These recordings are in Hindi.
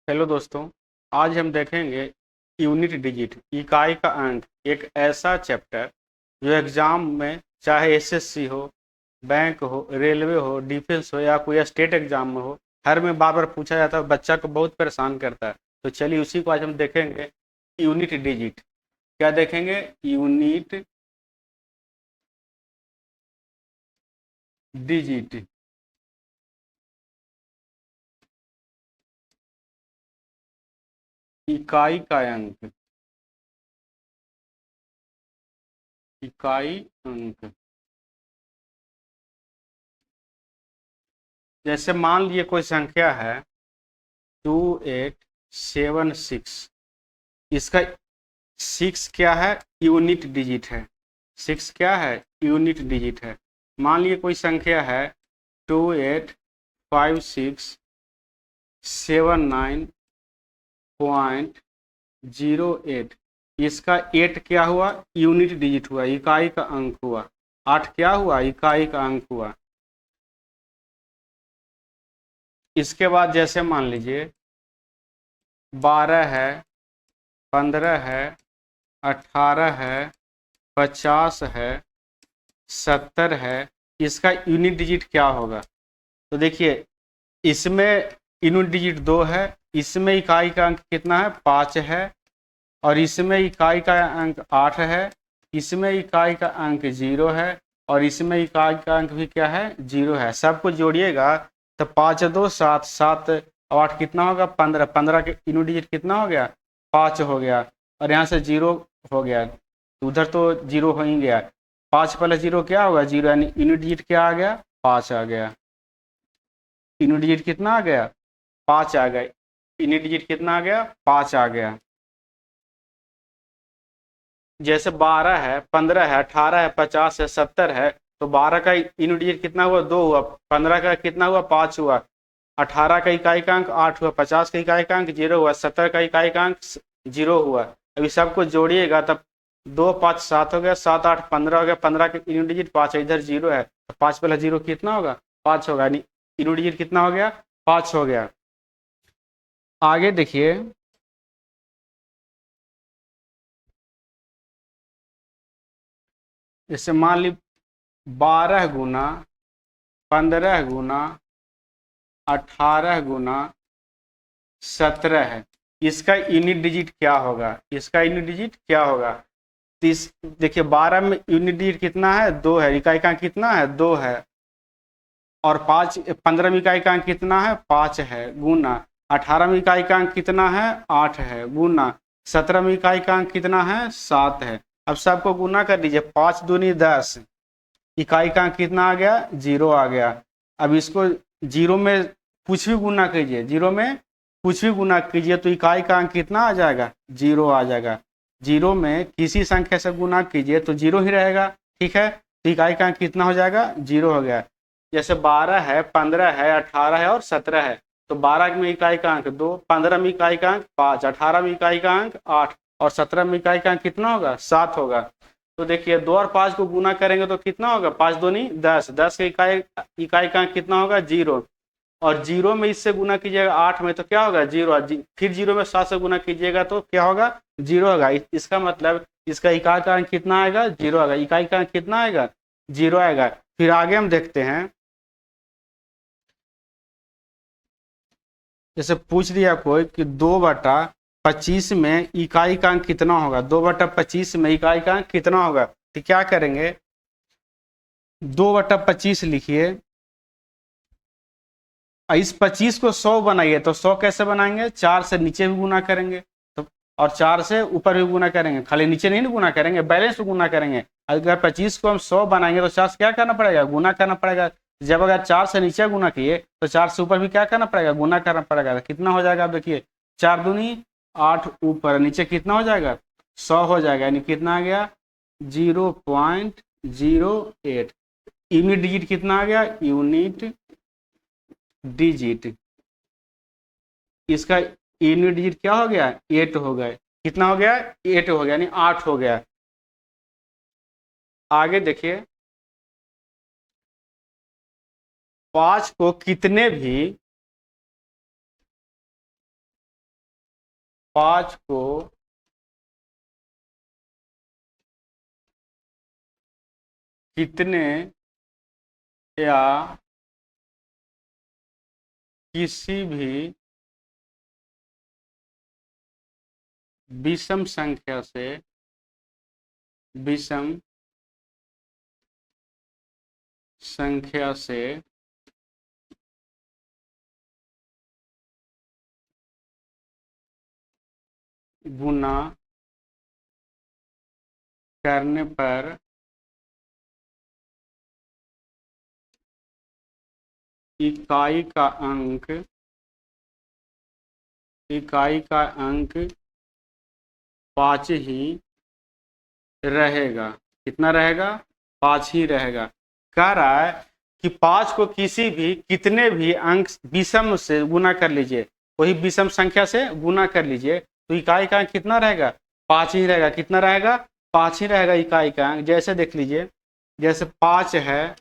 हेलो दोस्तों। आज हम देखेंगे यूनिट डिजिट इकाई का अंक, एक ऐसा चैप्टर जो एग्जाम में चाहे एसएससी हो, बैंक हो, रेलवे हो, डिफेंस हो या कोई स्टेट एग्जाम में हो, हर में बार बार पूछा जाता है, बच्चा को बहुत परेशान करता है। तो चलिए उसी को आज हम देखेंगे। यूनिट डिजिट क्या देखेंगे? यूनिट डिजिट इकाई का अंक, इकाई अंक। जैसे मान लिए कोई संख्या है 2876, इसका सिक्स क्या है? यूनिट डिजिट है। सिक्स क्या है? यूनिट डिजिट है। मान लीजिए कोई संख्या है 285679.08, इसका 8 क्या हुआ? यूनिट डिजिट हुआ, इकाई का अंक हुआ। 8 क्या हुआ? इकाई का अंक हुआ। इसके बाद जैसे मान लीजिए 12 है, 15 है, 18 है, 50 है, 70 है, इसका यूनिट डिजिट क्या होगा? तो देखिए, इसमें यूनिट डिजिट 2 है, इसमें इकाई का अंक कितना है? 5 है, और इसमें इकाई का अंक 8 है, इसमें इकाई का अंक 0 है, और इसमें इकाई का अंक भी क्या है? 0 है। सबको जोड़िएगा तो 5 2 7, 7 और 8 कितना होगा? 15। 15 के यूनिट डिजिट कितना हो गया? 5 हो गया, और यहाँ से 0 हो गया, उधर तो 0 हो ही गया। 5 प्लस 0 क्या होगा? 0, यानी यूनिट डिजिट क्या आ गया? 5 आ गया। यूनिट डिजिट कितना आ गया? 5 आ गया। यूनिट डिजिट कितना आ गया? 5 आ गया। जैसे 12 है, 15 है, 18 है, 50 है, 70 है, तो 12 का यूनिट डिजिट कितना हुआ? 2 हुआ। 15 का कितना हुआ? 5 हुआ। 18 का इकाई का अंक 8 हुआ। 50 का इकाई का अंक 0 हुआ। 70 का इकाई का अंक 0 हुआ। अभी सबको जोड़िएगा तब 2 5 7 हो गया, 7 8 15 हो गया। 15 का यूनिट डिजिट 5 है, इधर 0 है, तो 5 प्लस 0 कितना होगा? 5 होगा, यानी यूनिट डिजिट कितना हो गया? 5 हो गया। आगे देखिए, जैसे मान ली 12 गुना 15 गुना 18 गुना 17 है, इसका यूनिट डिजिट क्या होगा? इसका यूनिट डिजिट क्या होगा? तीस। देखिए 12 में यूनिट डिजिट कितना है? 2 है, इकाई का अंक कितना है? 2 है, और 5 15 में इकाई का अंक कितना है? 5 है, गुना 18 में इकाई का अंक कितना है? 8 है, गुना 17 में इकाई का अंक कितना है? 7 है। अब सबको गुना कर लीजिए, 5 दूनी 10, इकाई का अंक कितना आ गया? 0 आ गया। अब इसको 0 में कुछ भी गुना कीजिए, 0 में कुछ भी गुना कीजिए तो इकाई का अंक कितना आ जाएगा? 0 आ जाएगा। 0 में किसी संख्या से गुना कीजिए तो 0 ही रहेगा, ठीक है? तो इकाई का अंक कितना हो जाएगा? 0 हो गया। जैसे 12 है, 15 है, 18 है और 17 है, तो 12 में इकाई का अंक 2, 15 में इकाई का अंक 5, 18 में इकाई का अंक 8 और 17 में इकाई का अंक कितना होगा? 7 होगा। तो देखिए 2 और 5 को गुना करेंगे तो कितना होगा? 5 दूनी 10, 10 का इकाई का अंक कितना होगा? 0, और 0 में इससे गुना कीजिएगा 8 में तो क्या होगा? 0। फिर 0 में 7 से गुना कीजिएगा तो क्या होगा? 0 होगा। इसका मतलब इसका इकाई का अंक कितना आएगा? 0 आएगा। इकाई का अंक कितना आएगा? 0 आएगा। फिर आगे हम देखते हैं, जैसे पूछ दिया कोई कि 2/25 में इकाई का अंक कितना होगा? 2/25 में इकाई का अंक कितना होगा? तो क्या करेंगे, 2/25 लिखिए, इस 25 को 100 बनाइए तो 100 कैसे बनाएंगे? 4 से नीचे भी गुना करेंगे, तो और 4 से ऊपर भी गुना करेंगे, खाली नीचे नहीं गुना करेंगे, बैलेंस में गुना करेंगे। अगर 25 को हम 100 बनाएंगे तो 4 से क्या करना पड़ेगा? गुना करना पड़ेगा। जब अगर 4 से नीचे गुना किए तो 4 से ऊपर भी क्या करना पड़ेगा? गुना करना पड़ेगा। तो कितना हो जाएगा? आप देखिए, 4 दूनी 8, ऊपर नीचे कितना हो जाएगा? 100 हो जाएगा, यानी कितना आ गया? 0.08। यूनिट डिजिट कितना आ गया? यूनिट डिजिट, इसका यूनिट डिजिट क्या हो गया? 8 हो गए। कितना हो गया? 8 हो गया, यानी 8 हो गया। आगे देखिए, 5 को कितने भी 5 को कितने या किसी भी विषम संख्या से गुना करने पर इकाई का अंक 5 ही रहेगा। कितना रहेगा? 5 ही रहेगा। कह रहा है कि 5 को कितने भी अंक विषम से गुना कर लीजिए, वही विषम संख्या से गुना कर लीजिए तो इकाई का अंक कितना रहेगा? 5 ही रहेगा। कितना रहेगा? 5 ही रहेगा इकाई का अंक। जैसे देख लीजिए, जैसे 5 है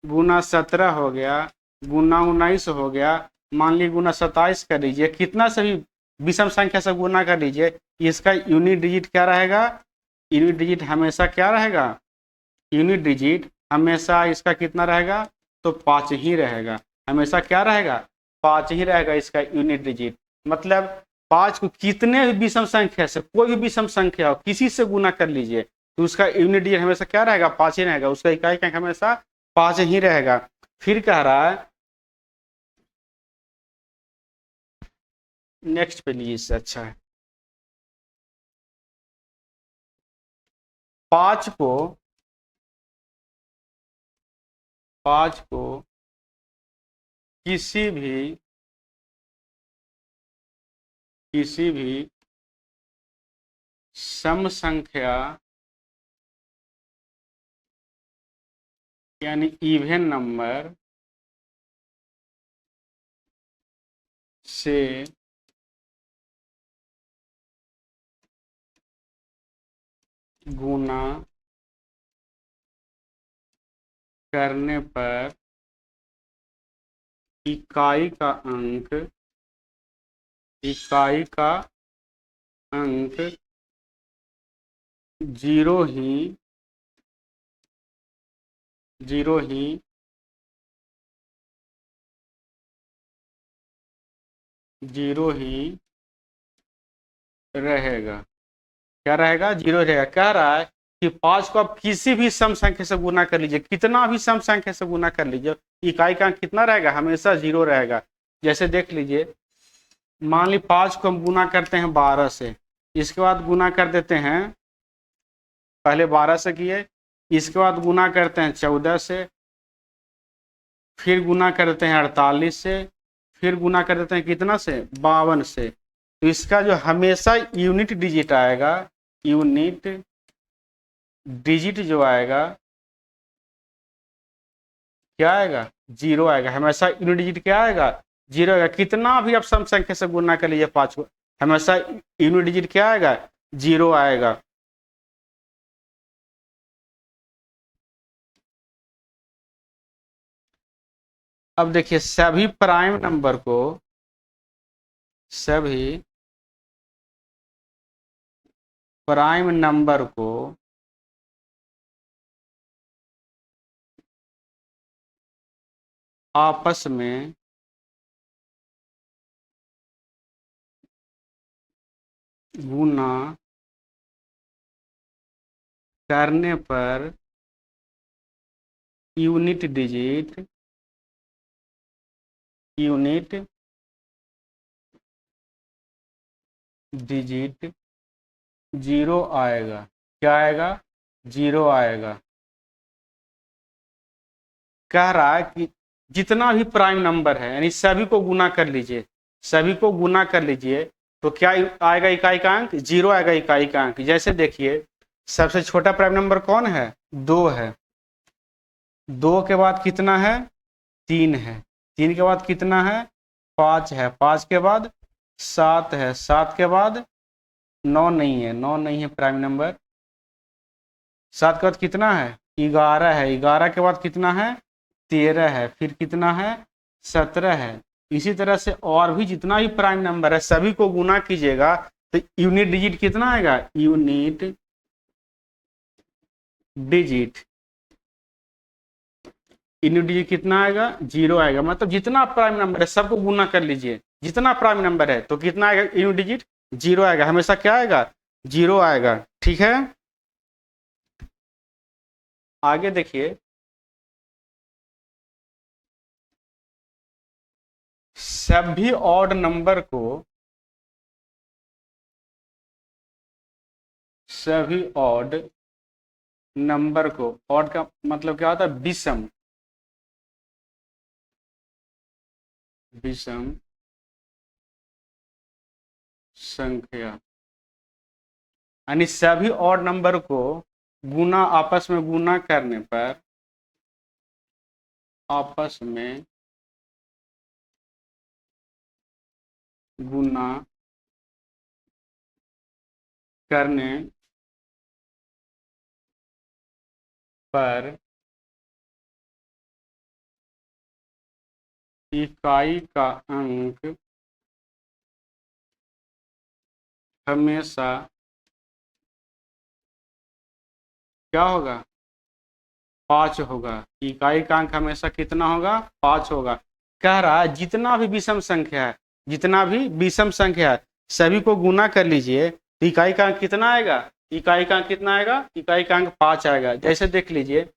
गुना 17 हो गया, गुना 19 हो गया, मान लीजिए गुना 27 कर लीजिए, कितना से भी विषम संख्या से गुना कर लीजिए, इसका यूनिट डिजिट क्या रहेगा? यूनिट डिजिट हमेशा क्या रहेगा? यूनिट डिजिट हमेशा इसका कितना रहेगा? तो 5 ही रहेगा। हमेशा क्या रहेगा? 5 ही रहेगा इसका यूनिट डिजिट। मतलब 5 को कितने भी विषम संख्या से, कोई भी विषम संख्या हो, किसी से गुना कर लीजिए तो उसका यूनिट डिजिट हमेशा क्या रहेगा? 5 ही रहेगा। उसका इकाई का अंक हमेशा 5 ही रहेगा। फिर कह रहा है, नेक्स्ट पे लीजिए, इससे अच्छा है। 5 को किसी भी सम संख्या यानी इवन नंबर से गुना करने पर इकाई का अंक 0 ही रहेगा। क्या रहेगा? 0 रहेगा। कह रहा है कि 5 को आप किसी भी सम संख्या से गुना कर लीजिए, कितना भी सम संख्या से गुना कर लीजिए, इकाई का अंक कितना रहेगा? हमेशा 0 रहेगा। जैसे देख लीजिए, मान ली 5 को हम गुना करते हैं 12 से, इसके बाद गुना कर देते हैं, पहले 12 से किए, इसके बाद गुना करते हैं 14 से, फिर गुना करते हैं 48 से, फिर गुना कर देते हैं कितना से? 52 से। तो इसका जो हमेशा यूनिट डिजिट आएगा, यूनिट डिजिट जो आएगा, क्या आएगा? 0 आएगा। हमेशा यूनिट डिजिट क्या आएगा? 0 आएगा। कितना भी आप सम संख्या से गुना कर लीजिए 5 को, हमेशा यूनिट डिजिट क्या आएगा? 0 आएगा। अब देखिए, सभी प्राइम नंबर को आपस में गुना करने पर यूनिट डिजिट 0 आएगा। क्या आएगा? 0 आएगा। कह रहा है कि जितना भी प्राइम नंबर है, यानी सभी को गुना कर लीजिए, तो क्या आएगा? इकाई का अंक 0 आएगा। इकाई का अंक जैसे देखिए, सबसे छोटा प्राइम नंबर कौन है? 2 है। 2 के बाद कितना है? 3 है। 3 के बाद कितना है? 5 है। 5 के बाद 7 है। 7 के बाद 9 नहीं है। 9 नहीं है प्राइम नंबर। 7 के बाद कितना है? 11 है। 11 के बाद कितना है? 13 है। फिर कितना है? 17 है। इसी तरह से और भी जितना भी प्राइम नंबर है, सभी को गुना कीजिएगा तो यूनिट डिजिट कितना आएगा, यूनिट डिजिट, यूनिट डिजिट कितना आएगा, 0 आएगा। मतलब जितना प्राइम नंबर है सबको गुना कर लीजिए, जितना प्राइम नंबर है तो कितना आएगा, यूनिट डिजिट 0 आएगा, हमेशा क्या आएगा, 0 आएगा। ठीक है, आगे देखिए, सभी ऑड नंबर को, सभी ऑड नंबर को, ऑड का मतलब क्या होता है, विषम, विषम संख्या, यानी सभी ऑड नंबर को गुना, आपस में गुना करने पर, आपस में गुना करने पर इकाई का अंक हमेशा क्या होगा, 5 होगा। इकाई का अंक हमेशा कितना होगा, 5 होगा। कह रहा है जितना भी विषम संख्या है, जितना भी विषम संख्या है सभी को गुना कर लीजिए, तो इकाई का अंक कितना आएगा, इकाई का अंक कितना आएगा, इकाई का अंक 5 आएगा। जैसे देख लीजिए,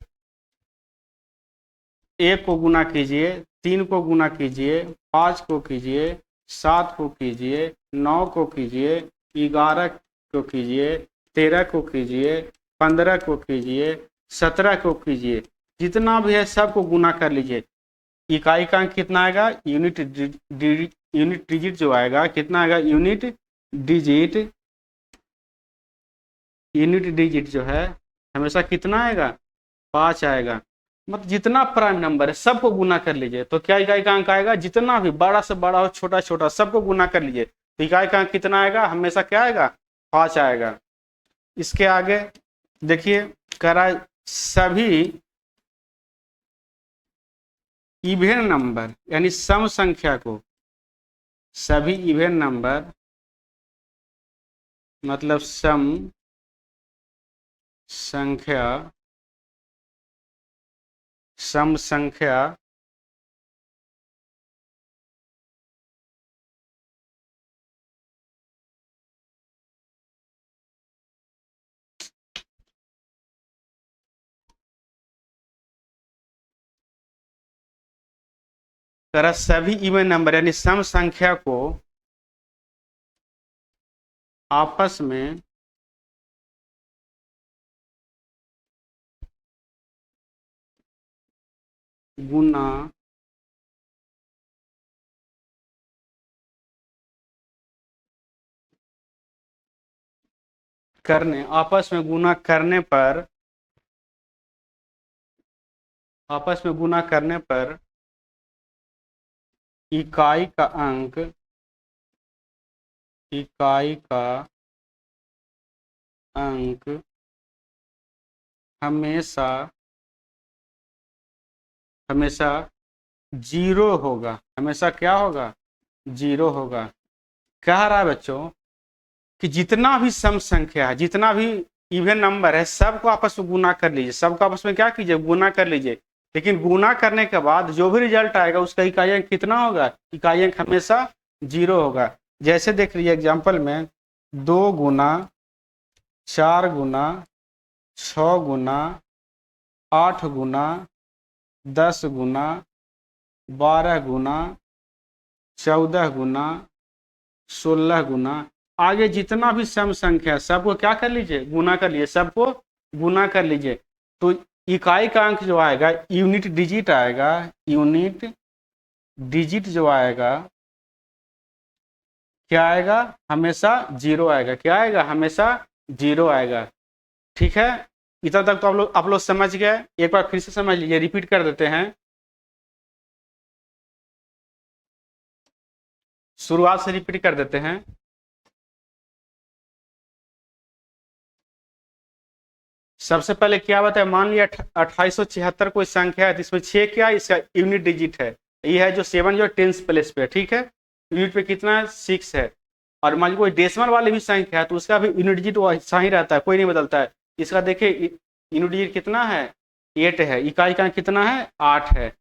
1 को गुना कीजिए, 3 को गुना कीजिए, 5 को कीजिए, 7 को कीजिए, 9 को कीजिए, 11 को कीजिए, 13 को कीजिए, 15 को कीजिए, 17 को कीजिए, जितना भी है सबको गुना कर लीजिए। इकाई का अंक कितना आएगा, यूनिट यूनिट डिजिट जो आएगा कितना आएगा, यूनिट डिजिट, यूनिट डिजिट जो है हमेशा कितना आएगा, 5 आएगा। मतलब जितना प्राइम नंबर है सबको गुना कर लीजिए, तो क्या इकाई का अंक आएगा, जितना भी बड़ा से बड़ा हो छोटा छोटा सबको गुना कर लीजिए, तो इकाई का अंक कितना आएगा, हमेशा क्या आएगा, 5 आएगा। इसके आगे देखिए, कह रहा है सभी इवेन नंबर, यानी सम संख्या को, सभी इवेन नंबर मतलब सम संख्या, सम संख्या तरह सभी इवन नंबर यानी सम संख्या को आपस में गुना करने, आपस में गुना करने पर, आपस में गुना करने पर इकाई का अंक, इकाई का अंक हमेशा, हमेशा 0 होगा, हमेशा क्या होगा, 0 होगा। कह रहा है बच्चों कि जितना भी सम संख्या है, जितना भी इवन नंबर है सबको आपस में गुना कर लीजिए, सबको आपस में क्या कीजिए, गुना कर लीजिए। लेकिन गुना करने के बाद जो भी रिजल्ट आएगा उसका इकाई अंक कितना होगा, इकाई अंक हमेशा 0 होगा। जैसे देख लीजिए एग्जाम्पल में, 2 गुना, 4 गुना, 6 गुना, 8 गुना, 10 गुना, 12 गुना, 14 गुना, 16 गुना, आगे जितना भी सम संख्या सबको क्या कर लीजिए, गुना कर लीजिए, सबको गुना कर लीजिए। तो इकाई का अंक जो आएगा, यूनिट डिजिट आएगा, यूनिट डिजिट जो आएगा क्या आएगा, हमेशा 0 आएगा। क्या आएगा, हमेशा 0 आएगा। ठीक है, इतना तक तो आप लोग समझ गए। एक बार फिर से समझ लीजिए, रिपीट कर देते हैं, शुरुआत से रिपीट कर देते हैं। सबसे पहले क्या बताया, मान लिया 2876 कोई संख्या है, इसमें 6 क्या है, इसका यूनिट डिजिट है, ये है जो 7 जो 10 प्लेस पे, ठीक है, यूनिट पे कितना है, 6 है। और मान लीजिए कोई डेसिमल वाली भी संख्या है तो उसका भी यूनिट डिजिट वैसा ही रहता है, कोई नहीं बदलता है। इसका देखिए यूनिट डिजिट कितना है, 8 है, इकाई का कितना है, 8 है।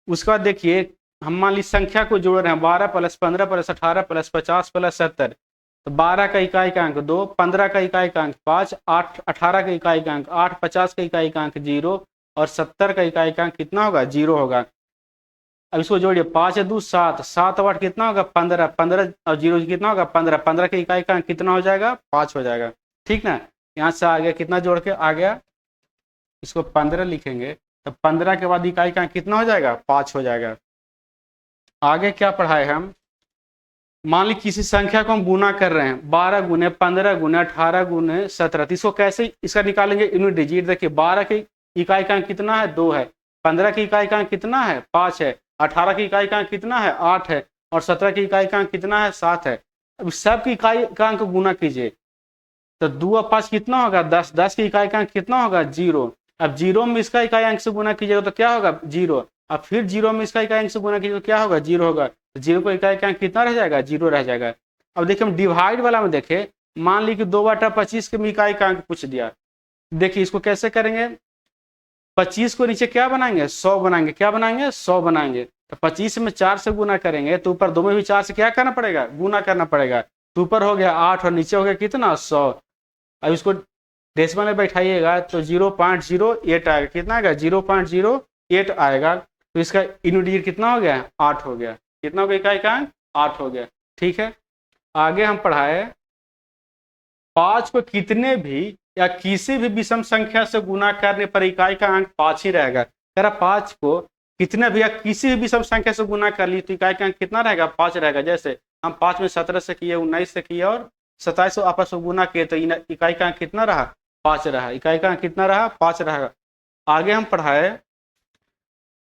उसका देखिए हम मान लीजिए संख्या को जोड़ रहे हैं, 12 प्लस 15 प्लस 18 प्लस 50 प्लस 70, तो 12 का इकाई का अंक 2, 15 का इकाई का अंक 5, 8 18 का इकाई का अंक 8, 50 का इकाई का अंक 0 और 70 का इकाई का अंक कितना होगा, 0 होगा। अब इसको जोड़िए, 5 2 7, 7 8 कितना होगा, 15, 15 और 0 कितना होगा, 15, 15 के इकाई का अंक कितना हो जाएगा, 5 हो जाएगा। ठीक ना, यहाँ से आ गया कितना जोड़ के आ गया, इसको 15 लिखेंगे तो 15 के बाद इकाई का अंक कितना हो जाएगा, 5 हो जाएगा। आगे क्या पढ़ाए हम, मान ली किसी संख्या को हम गुना कर रहे हैं, 12 गुने 15 गुने 18 गुने 17, तो इसको कैसे इसका निकालेंगे यूनिट डिजिट। देखिए 12 की इकाई का अंक कितना है, 2 है, 15 की इकाई का अंक कितना है, 5 है, 18 की इकाई का अंक कितना है, 8 है और 17 की इकाई का अंक कितना है, 7 है। अब सब की इकाई का अंक गुना कीजिए तो 2 और 5 कितना होगा, 10, 10 की इकाई का अंक कितना होगा, 0। अब 0 में इसका इकाई अंक से गुना कीजिएगा तो क्या होगा, 0। अब फिर 0 में इसका इकाई अंक से गुना कीजिएगा तो क्या होगा, 0 होगा। तो 0 को इकाई का अंक कितना रह जाएगा, 0 रह जाएगा। अब देखिए हम डिवाइड वाला में देखें, मान ली कि 2/25 के में इकाई का अंक पूछ दिया। देखिए इसको कैसे करेंगे, 25 को नीचे क्या बनाएंगे, 100 बनाएंगे, क्या बनाएंगे, 100 बनाएंगे। तो 25 में 4 से गुना करेंगे तो ऊपर 2 में भी 4 से क्या करना पड़ेगा, गुना करना पड़ेगा। तो ऊपर हो गया 8 और नीचे हो गया कितना, 100। अब इसको डेसिमल में बैठाइएगा तो 0.08 आएगा, कितना आएगा, 0.08 आएगा। तो इसका यूनिट डिजिट कितना हो गया, 8 हो गया। कितना हो गया इकाई का अंक, 8 हो गया। ठीक है, आगे हम पढ़ाए 5 को कितने भी या किसी भी विषम संख्या से गुना करने पर इकाई का अंक 5 ही रहेगा। कह रहा 5 को कितने भी या किसी भी विषम संख्या से गुना कर ली तो इकाई का अंक कितना रहेगा, 5 रहेगा। जैसे हम 5 में 17 से किए, 19 से किए और 27 से आपस में गुना किए तो इकाई का अंक कितना रहा, 5 रहा। इकाई का अंक कितना रहा, 5 रहेगा। आगे हम पढ़ाए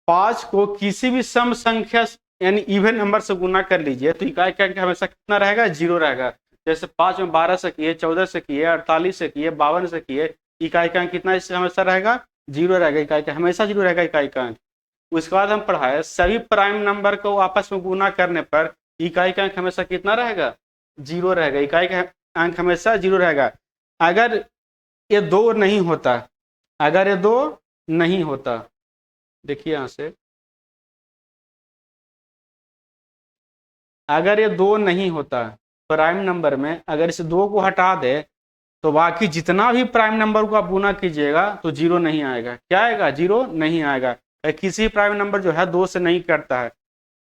5 को किसी भी सम संख्या यानी इवन नंबर से गुना कर लीजिए तो इकाई का अंक हमेशा कितना रहेगा, 0 रहेगा। जैसे 5 में 12 से किए, 14 से किए, 48 से किए, 52 से किए, इकाई का अंक कितना इससे हमेशा रहेगा, 0 रहेगा। इकाई का हमेशा 0 रहेगा इकाई का अंक। उसके बाद हम पढ़ाए सभी प्राइम नंबर को आपस में गुना करने पर इकाई का अंक हमेशा कितना रहेगा, 0 रहेगा। इकाई का अंक हमेशा 0 रहेगा। अगर ये 2 नहीं होता, अगर ये 2 नहीं होता, देखिए यहां से, अगर ये 2 नहीं होता प्राइम नंबर में, अगर इस 2 को हटा दे तो बाकी जितना भी प्राइम नंबर को आप गुना कीजिएगा तो 0 नहीं आएगा। क्या आएगा, 0 नहीं आएगा। किसी प्राइम नंबर जो है 2 से नहीं करता है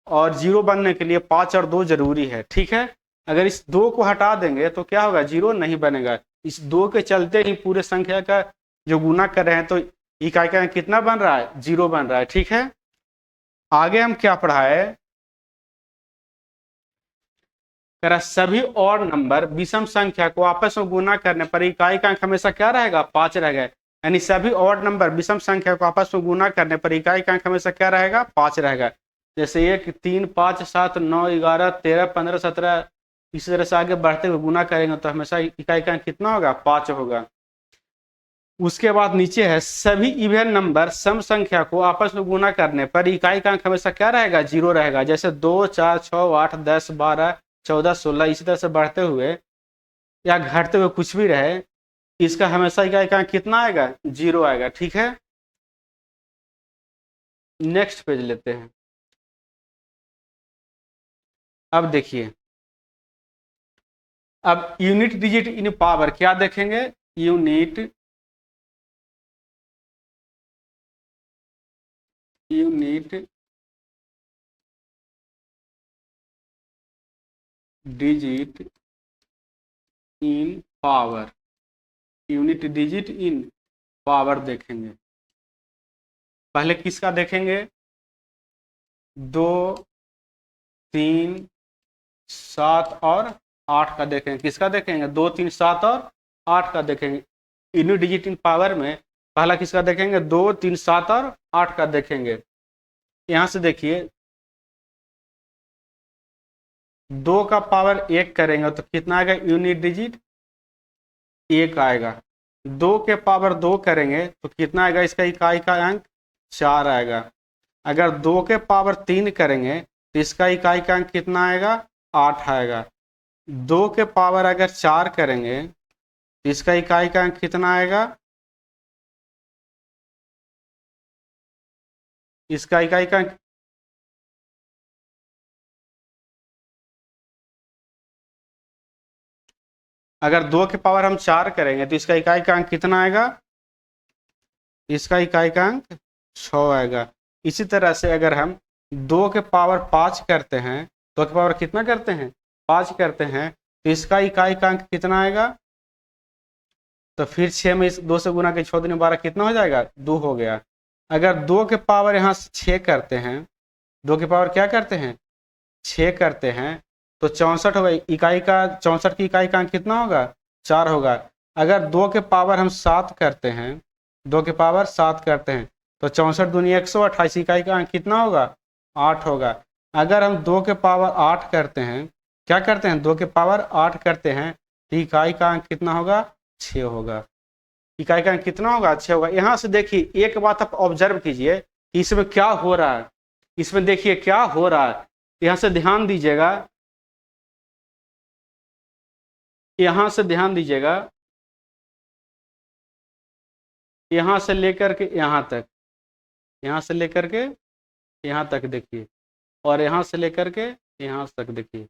और 0 बनने के लिए 5 और 2 जरूरी है। ठीक है, अगर इस 2 को हटा देंगे तो क्या होगा, 0 नहीं बनेगा। इस 2 के चलते ही पूरे संख्या का जो गुना कर रहे हैं तो इकाई का कितना बन रहा है, 0 बन रहा है। ठीक है, आगे हम क्या पढ़ाए, सभी और नंबर विषम संख्या को आपस में गुना करने पर इकाई का अंक हमेशा क्या रहेगा, 5 रहेगा। यानी सभी और नंबर विषम संख्या को आपस में गुना करने पर इकाई का अंक हमेशा क्या रहेगा, 5 रहेगा। जैसे 1 3 5 7 9 11 13 15 17, इसी तरह से आगे बढ़ते हुए गुना करेंगे तो हमेशा इकाई का अंक कितना होगा, 5 होगा। उसके बाद नीचे है सभी इवन नंबर सम संख्या को आपस में गुना करने पर इकाई का अंक हमेशा क्या रहेगा, 0 रहेगा। जैसे 2 4 6 8 10 12 14 16, इसी तरह से बढ़ते हुए या घटते हुए कुछ भी रहे, इसका हमेशा इकाई का अंक कितना आएगा, 0 आएगा। ठीक है, नेक्स्ट पेज लेते हैं। अब देखिए, अब यूनिट डिजिट इन पावर क्या देखेंगे, unit digit in power, unit digit in power देखेंगे। पहले किसका देखेंगे, 2 3 7 और 8 का देखेंगे। किसका देखेंगे, 2 3 7 और 8 का देखेंगे। यूनिट डिजिट इन पावर में पहला किसका देखेंगे, 2 3 7 और 8 का देखेंगे। यहां से देखिए 2 का पावर 1 करेंगे तो कितना आएगा, यूनिट डिजिट 1 आएगा। 2 के पावर 2 करेंगे तो कितना आएगा, इसका इकाई का अंक 4 आएगा। अगर 2 के पावर 3 करेंगे तो इसका इकाई का अंक कितना आएगा, 8 आएगा। 2 के पावर अगर 4 करेंगे तो इसका इकाई का अंक कितना आएगा? इसका इकाई का अंक अगर 2 के पावर हम 4 करेंगे तो इसका इकाई का अंक कितना आएगा? इसका इकाई का अंक 6 आएगा। इसी तरह से अगर हम 2 के पावर 5 करते हैं, 2 के पावर कितना करते हैं? 5 करते हैं, तो इसका इकाई का अंक कितना आएगा? तो फिर 6 में इस 2 से गुना के 6 दूनी 12 कितना हो जाएगा? 2 हो गया। अगर 2 के पावर यहाँ से 6 करते हैं, 2 के पावर क्या करते हैं? 6 करते हैं, तो 64 होगा। इकाई का 64 की इकाई का अंक कितना होगा? 4 होगा। अगर 2 के पावर हम 7 करते हैं, 2 के पावर 7 करते हैं, तो 64 दूनी 128, इकाई का अंक कितना होगा? 8 होगा। अगर हम 2 के पावर 8 करते हैं, क्या करते हैं? 2 के पावर 8 करते हैं, तो इकाई का अंक कितना होगा? 6 होगा। इकाई का अंक कितना होगा? 6 होगा। यहाँ से देखिए एक बात आप ऑब्जर्व कीजिए कि इसमें क्या हो रहा है। इसमें देखिए क्या हो रहा है, यहाँ से ध्यान दीजिएगा, यहाँ से ध्यान दीजिएगा, यहाँ से लेकर के यहाँ तक, यहाँ से लेकर के यहाँ तक देखिए, और यहाँ से लेकर के यहाँ तक देखिए।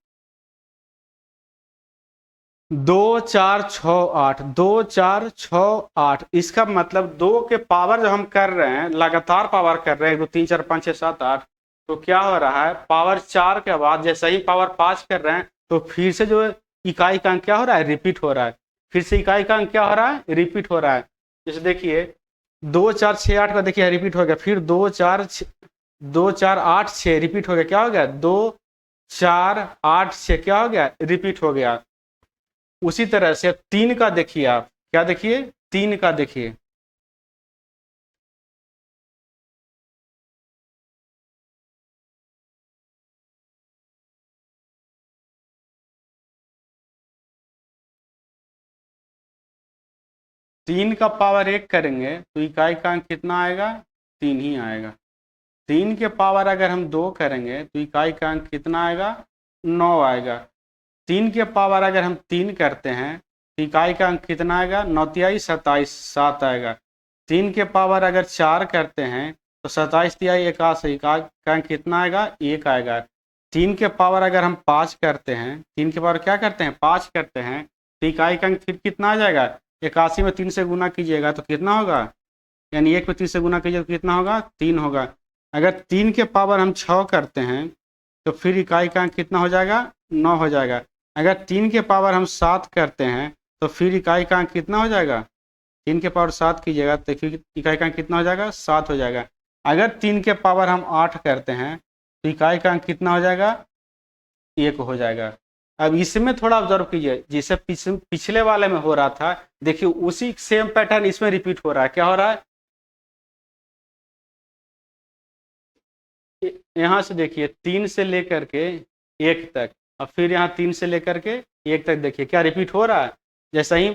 2 4 6 8, 2 4 6 8, इसका मतलब 2 के पावर जो हम कर रहे हैं, लगातार पावर कर रहे हैं, 2 3 4 5 6 7 8, तो क्या हो रहा है? पावर 4 के बाद जैसे ही पावर 5 कर रहे हैं, तो फिर से जो इकाई का अंक क्या हो रहा है? रिपीट हो रहा है। फिर से इकाई का अंक क्या हो रहा है? रिपीट हो रहा है। जैसे देखिए 2 4 6 8 का देखिए रिपीट हो गया, फिर 2 4 8 6 रिपीट हो गया। क्या हो गया? 2 4 8 6 क्या हो गया? रिपीट हो गया। उसी तरह से 3 का देखिए, आप क्या देखिए? 3 का देखिए, तीन का पावर 1 करेंगे तो इकाई का अंक कितना आएगा? 3 ही आएगा। 3 के पावर अगर हम 2 करेंगे तो इकाई का अंक कितना आएगा? 9 आएगा। 3 के पावर अगर हम 3 करते हैं तो इकाई का अंक कितना आएगा? 9 तिहाई 27, 7 आएगा। 3 के पावर अगर 4 करते हैं तो 27 तिहाई 81, इकाई का अंक कितना आएगा? 1 आएगा। 3 के पावर अगर हम 5 करते हैं, 3 के पावर क्या करते हैं? 5 करते हैं, तो इकाई का अंक फिर कितना आ जाएगा? 81 में 3 से गुना कीजिएगा तो कितना होगा? यानी 1 में 3 से गुना कीजिए तो कितना होगा? 3 होगा। अगर 3 के पावर हम 6 करते हैं तो फिर इकाई का अंक कितना हो जाएगा? 9 हो जाएगा। अगर 3 के पावर हम 7 करते हैं तो फिर इकाई का अंक कितना हो जाएगा? 3 के पावर 7 कीजिएगा तो फिर इकाई का अंक कितना हो जाएगा? 7 हो जाएगा। अगर 3 के पावर हम 8 करते हैं तो इकाई का अंक कितना हो जाएगा? 1 हो जाएगा। अब इसमें थोड़ा ऑब्जर्व कीजिए, जिसे पिछले वाले में हो रहा था, देखिए उसी सेम पैटर्न इसमें रिपीट हो रहा है। क्या हो रहा है? यहाँ से देखिए 3 से लेकर के 1 तक, और फिर यहाँ 3 से लेकर के 1 तक देखिए क्या रिपीट हो रहा है। जैसे ही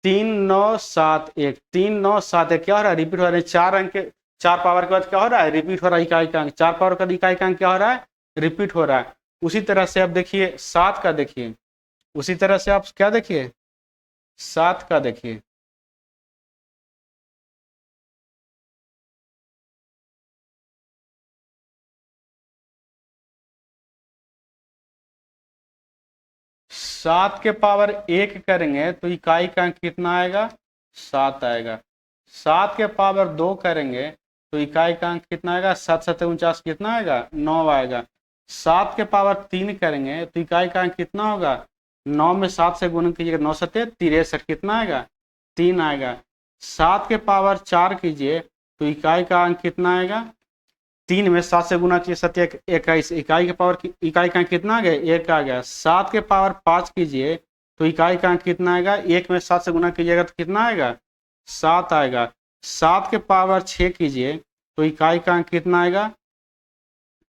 3 9 7 1, 3 9 7 1 क्या हो रहा है? रिपीट हो रहा है। 4 अंक के 4 पावर के बाद क्या हो रहा है? रिपीट हो रहा है इकाई का अंक। 4 पावर का इकाई का अंक क्या हो रहा है? रिपीट हो रहा है। उसी तरह से आप देखिए 7 का देखिए, उसी तरह से आप क्या देखिए? 7 का देखिए, 7 के पावर 1 करेंगे तो इकाई का अंक कितना आएगा? 7 आएगा। 7 के पावर 2 करेंगे तो इकाई का अंक कितना आएगा? 7 7 49 कितना आएगा? 9 आएगा। 7 के पावर 3 करेंगे तो इकाई का अंक कितना होगा? 9 में 7 से गुणन कीजिएगा, 9 7 63, कितना आएगा? 3 आएगा। 7 के पावर 4 कीजिए तो इकाई का अंक कितना आएगा? 3 में 7 से गुना कीजिए, 7 21, इकाई के पावर इकाई का अंक कितना आ गया? 1 आ गया। 7 के पावर 5 कीजिए तो इकाई का अंक कितना आएगा? 1 में 7 से गुना कीजिएगा तो कितना आएगा? 7 आएगा। 7 के पावर 6 कीजिए तो इकाई का अंक कितना आएगा?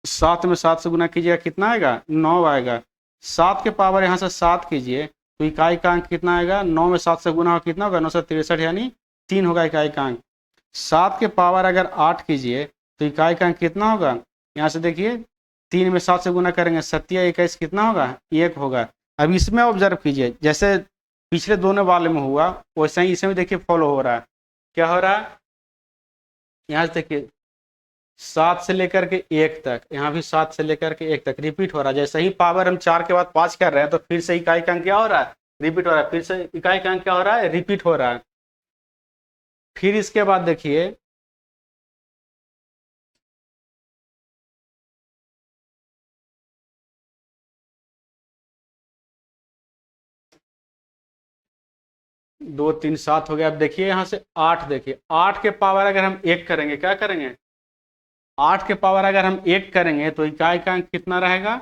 7 में 7 से गुना कीजिएगा कितना आएगा? 9 आएगा। 7 के पावर यहाँ से 7 कीजिए तो इकाई का अंक कितना आएगा? 9 में 7 से गुना हो कितना होगा? 9 से 63, यानी 3 होगा इकाई का अंक। 7 के पावर अगर 8 कीजिए तो इकाई का अंक कितना होगा? यहाँ से देखिए 3 में 7 से गुना करेंगे 7 या 21 कितना होगा 1 होगा। अब इसमें ऑब्जर्व कीजिए, जैसे पिछले दोनों वाले में हुआ वैसे ही इसमें देखिए फॉलो हो रहा है। क्या हो रहा है, यहाँ से देखिए 7 से लेकर के 1 तक, यहाँ भी 7 से लेकर के 1 तक रिपीट हो रहा है। जैसे ही पावर हम 4 के बाद 5 कर रहे हैं तो फिर से इकाई का अंक क्या हो रहा है, रिपीट हो रहा है। फिर से इकाई का अंक क्या हो रहा है, रिपीट हो रहा है। फिर इसके बाद देखिए 2 3 7 हो गया। अब देखिए यहाँ से 8, देखिए 8 के पावर अगर हम 1 करेंगे, क्या करेंगे, 8 के पावर अगर हम 1 करेंगे तो इकाई का अंक कितना रहेगा,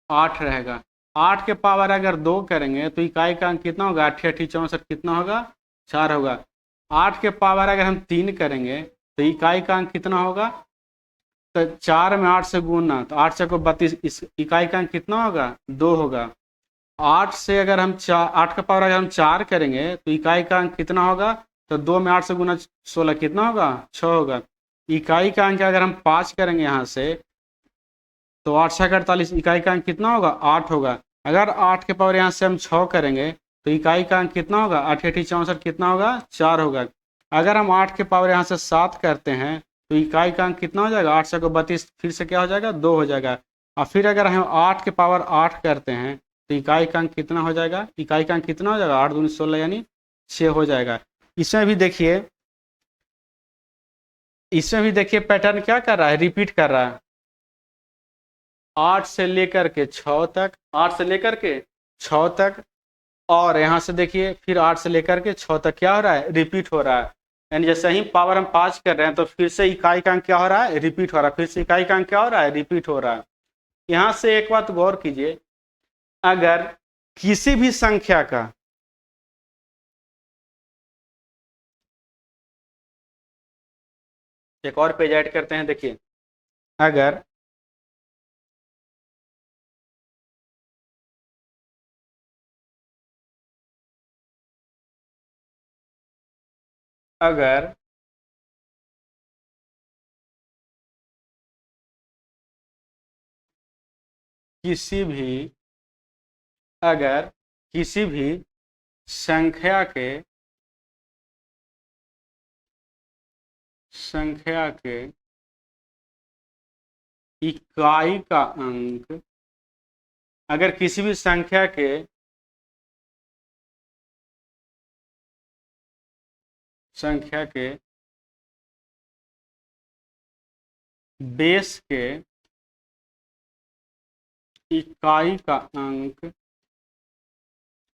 8 रहेगा। 8 के पावर अगर 2 करेंगे तो इकाई का अंक कितना होगा, 8 8 64 कितना होगा, 4 होगा। 8 के पावर अगर हम 3 करेंगे तो इकाई का अंक कितना होगा, तो 4 में 8 से गुणना, तो 8 से को 32, इस इकाई का अंक कितना होगा, 2 होगा। 8 से अगर हम 8 का पावर अगर हम 4 करेंगे तो इकाई का अंक कितना होगा, तो 2 में 8 से गुना 16 कितना होगा, 6 होगा। इकाई का अंक अगर हम 5 करेंगे यहाँ से तो 8 6 48, इकाई का अंक कितना होगा, 8 होगा। अगर 8 के पावर यहाँ से हम 6 करेंगे तो इकाई का अंक कितना होगा, 8 8 64 कितना होगा, 4 होगा। अगर हम 8 के पावर यहाँ से 7 करते हैं तो इकाई का अंक कितना हो जाएगा, 8 को 32, फिर से क्या हो जाएगा, 2 हो जाएगा। और फिर अगर हम 8 के पावर 8 करते हैं तो इकाई का अंक कितना हो जाएगा, इकाई का अंक कितना हो जाएगा, 8 दूनी 16 यानी 6 हो जाएगा। इसमें भी देखिए, इसमें भी देखिए पैटर्न क्या कर रहा है, रिपीट कर रहा है। 8 से लेकर के 6 तक, 8 से लेकर के 6 तक, और यहाँ से देखिए फिर 8 से लेकर के 6 तक क्या हो रहा है, रिपीट हो रहा है। यानी जैसे ही पावर हम 5 कर रहे हैं तो फिर से इकाई का अंक क्या हो रहा है, रिपीट हो रहा है। फिर से इकाई का अंक क्या हो रहा है, रिपीट हो रहा है। यहाँ से एक बात गौर कीजिए, अगर किसी भी संख्या का एक और पेज ऐड करते हैं, देखिए अगर अगर किसी भी अगर किसी भी संख्या के इकाई का अंक, अगर किसी भी संख्या के बेस के इकाई का अंक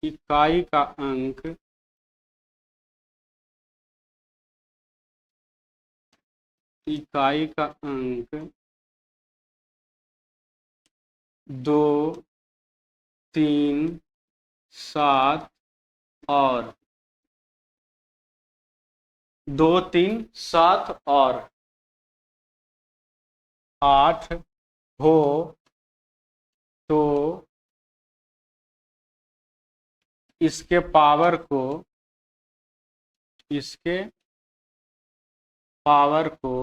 इकाई का अंक इकाई का अंक 2 3 7 और 2 3 7 और 8 हो तो इसके पावर को इसके पावर को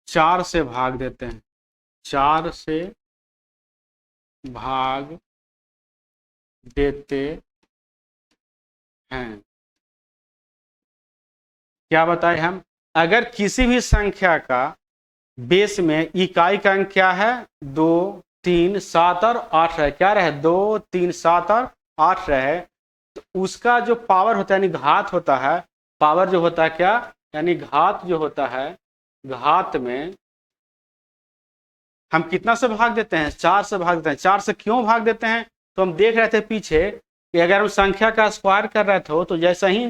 4 से भाग देते हैं, 4 से भाग देते हैं। क्या बताए हम, अगर किसी भी संख्या का बेस में इकाई का अंक क्या है, 2 3 7 और 8 रहे, क्या रहे, 2 3 7 और 8 रहे, तो उसका जो पावर होता है यानी घात होता है, पावर जो होता है क्या, यानी घात जो होता है, घात में हम कितना से भाग देते हैं, 4 से भाग देते हैं। 4 से क्यों भाग देते हैं, तो हम देख रहे थे पीछे कि अगर हम संख्या का स्क्वायर कर रहे थे तो जैसे ही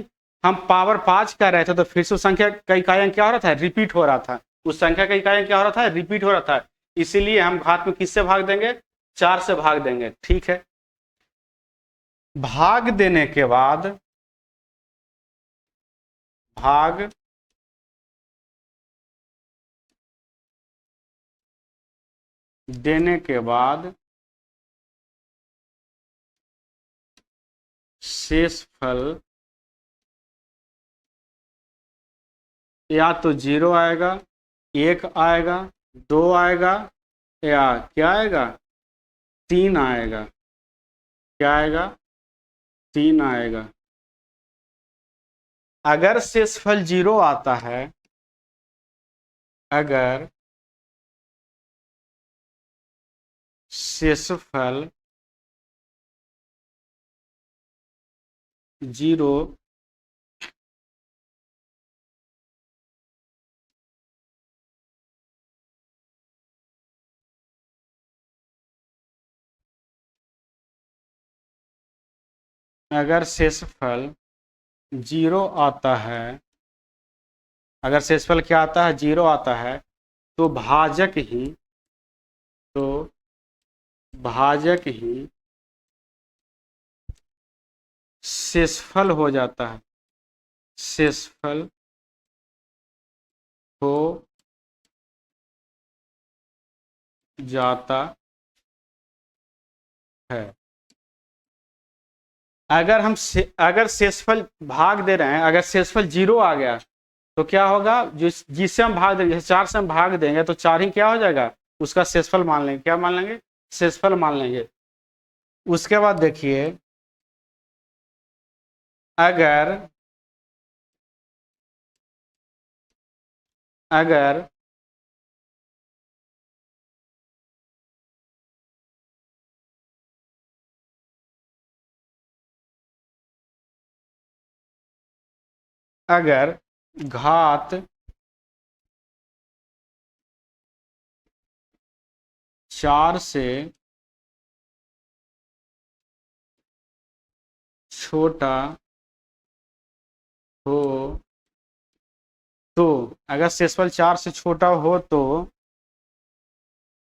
हम पावर 5 कर रहे थे तो फिर से उस संख्या का इकाई अंक क्या हो रहा था, रिपीट हो रहा था। उस संख्या का इकाई अंक क्या हो रहा था, रिपीट हो रहा था। इसीलिए हम घात में किससे भाग देंगे, 4 से भाग देंगे। ठीक है, भाग देने के बाद भाग देने के बाद शेषफल या तो 0 आएगा 1 आएगा, 2 आएगा, या क्या आएगा, 3 आएगा। क्या आएगा, 3 आएगा। अगर शेषफल 0 आता है, अगर शेषफल 0 अगर शेषफल 0 आता है, अगर शेषफल क्या आता है, 0 आता है, तो भाजक ही शेषफल हो जाता है। शेषफल हो जाता है। अगर शेषफल भाग दे रहे हैं, अगर शेषफल 0 आ गया तो क्या होगा, जिससे हम भाग देंगे, जैसे 4 से हम भाग देंगे तो 4 ही क्या हो जाएगा, उसका शेषफल मान लेंगे। क्या मान लेंगे, शेषफल मान लेंगे। उसके बाद देखिए, अगर अगर अगर घात 4 से छोटा हो, तो अगर शेषफल 4 से छोटा हो तो,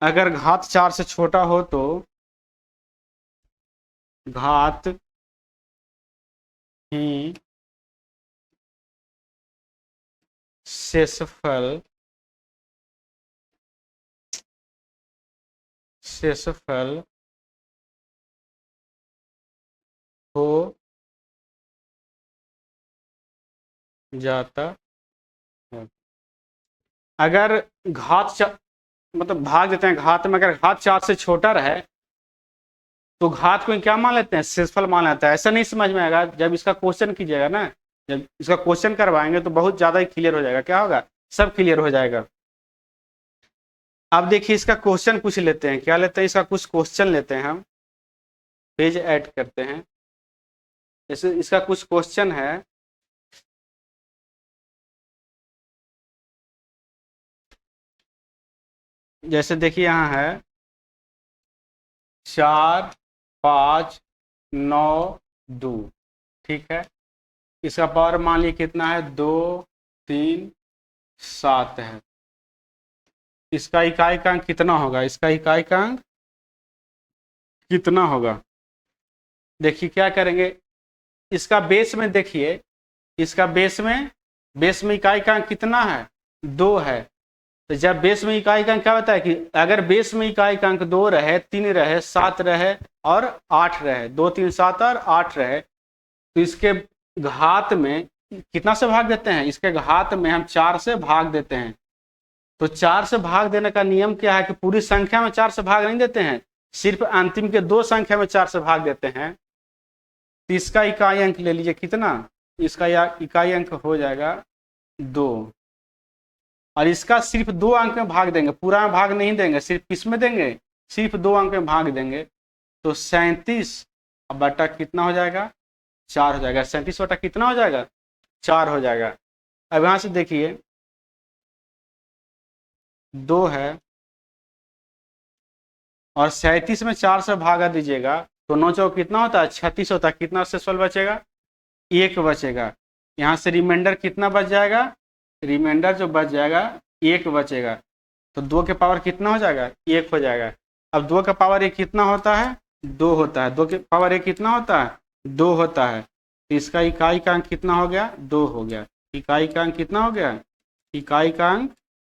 अगर घात 4 से छोटा हो तो घात ही शेषफल हो जाता है। अगर मतलब भाग देते हैं घात में, अगर घात 4 से छोटा रहे तो घात को क्या मान लेते हैं, शेषफल मान लेते हैं। ऐसा नहीं समझ में आएगा, जब इसका क्वेश्चन कीजिएगा ना, जब इसका क्वेश्चन करवाएंगे तो बहुत ज्यादा ही क्लियर हो जाएगा। क्या होगा, सब क्लियर हो जाएगा। अब देखिए इसका क्वेश्चन कुछ लेते हैं, क्या लेते हैं, इसका कुछ क्वेश्चन लेते हैं हम, पेज ऐड करते हैं। जैसे इसका कुछ क्वेश्चन है, जैसे देखिए यहाँ है 4 5 9 2, ठीक है। इसका पावर मान लीजिए कितना है, 2 3 7 है। इसका इकाई का अंक कितना होगा, इसका इकाई का अंक कितना होगा। देखिए क्या करेंगे, इसका बेस में देखिए, इसका बेस में इकाई का अंक कितना है, 2 है। तो जब बेस में इकाई का अंक क्या होता है कि अगर बेस में इकाई का अंक 2 रहे, 3 रहे, 7 रहे और 8 रहे, 2 3 7 और 8 रहे, तो इसके घात में कितना से भाग देते हैं, इसके घात में हम 4 से भाग देते हैं। तो 4 से भाग देने का नियम क्या है कि पूरी संख्या में 4 से भाग नहीं देते हैं, सिर्फ अंतिम के 2 संख्या में 4 से भाग देते हैं। तो इसका इकाई अंक ले लीजिए कितना, इसका इकाई अंक हो जाएगा 2, और इसका सिर्फ 2 अंक में भाग देंगे, पूरा में भाग नहीं देंगे, सिर्फ किसमें देंगे, सिर्फ 2 अंक में भाग देंगे। तो 37 बटा कितना हो जाएगा, 4 हो जाएगा। 37 बटा कितना हो जाएगा, 4 हो जाएगा। अब यहाँ से देखिए 2 है और 37 में 4 से भागा दीजिएगा तो 9 चौक कितना होता है, 36 होता है। कितना शेषफल बचेगा, 1 बचेगा। यहाँ से रिमाइंडर कितना बच जाएगा, रिमाइंडर जो बच जाएगा 1 बचेगा। तो 2 के पावर कितना हो जाएगा, 1 हो जाएगा। अब 2 का पावर 1 कितना होता है, 2 होता है। 2 के पावर 1 कितना होता है, 2 होता है। तो इसका इकाई का अंक कितना हो गया, 2 हो गया। इकाई का अंक कितना हो गया, इकाई का अंक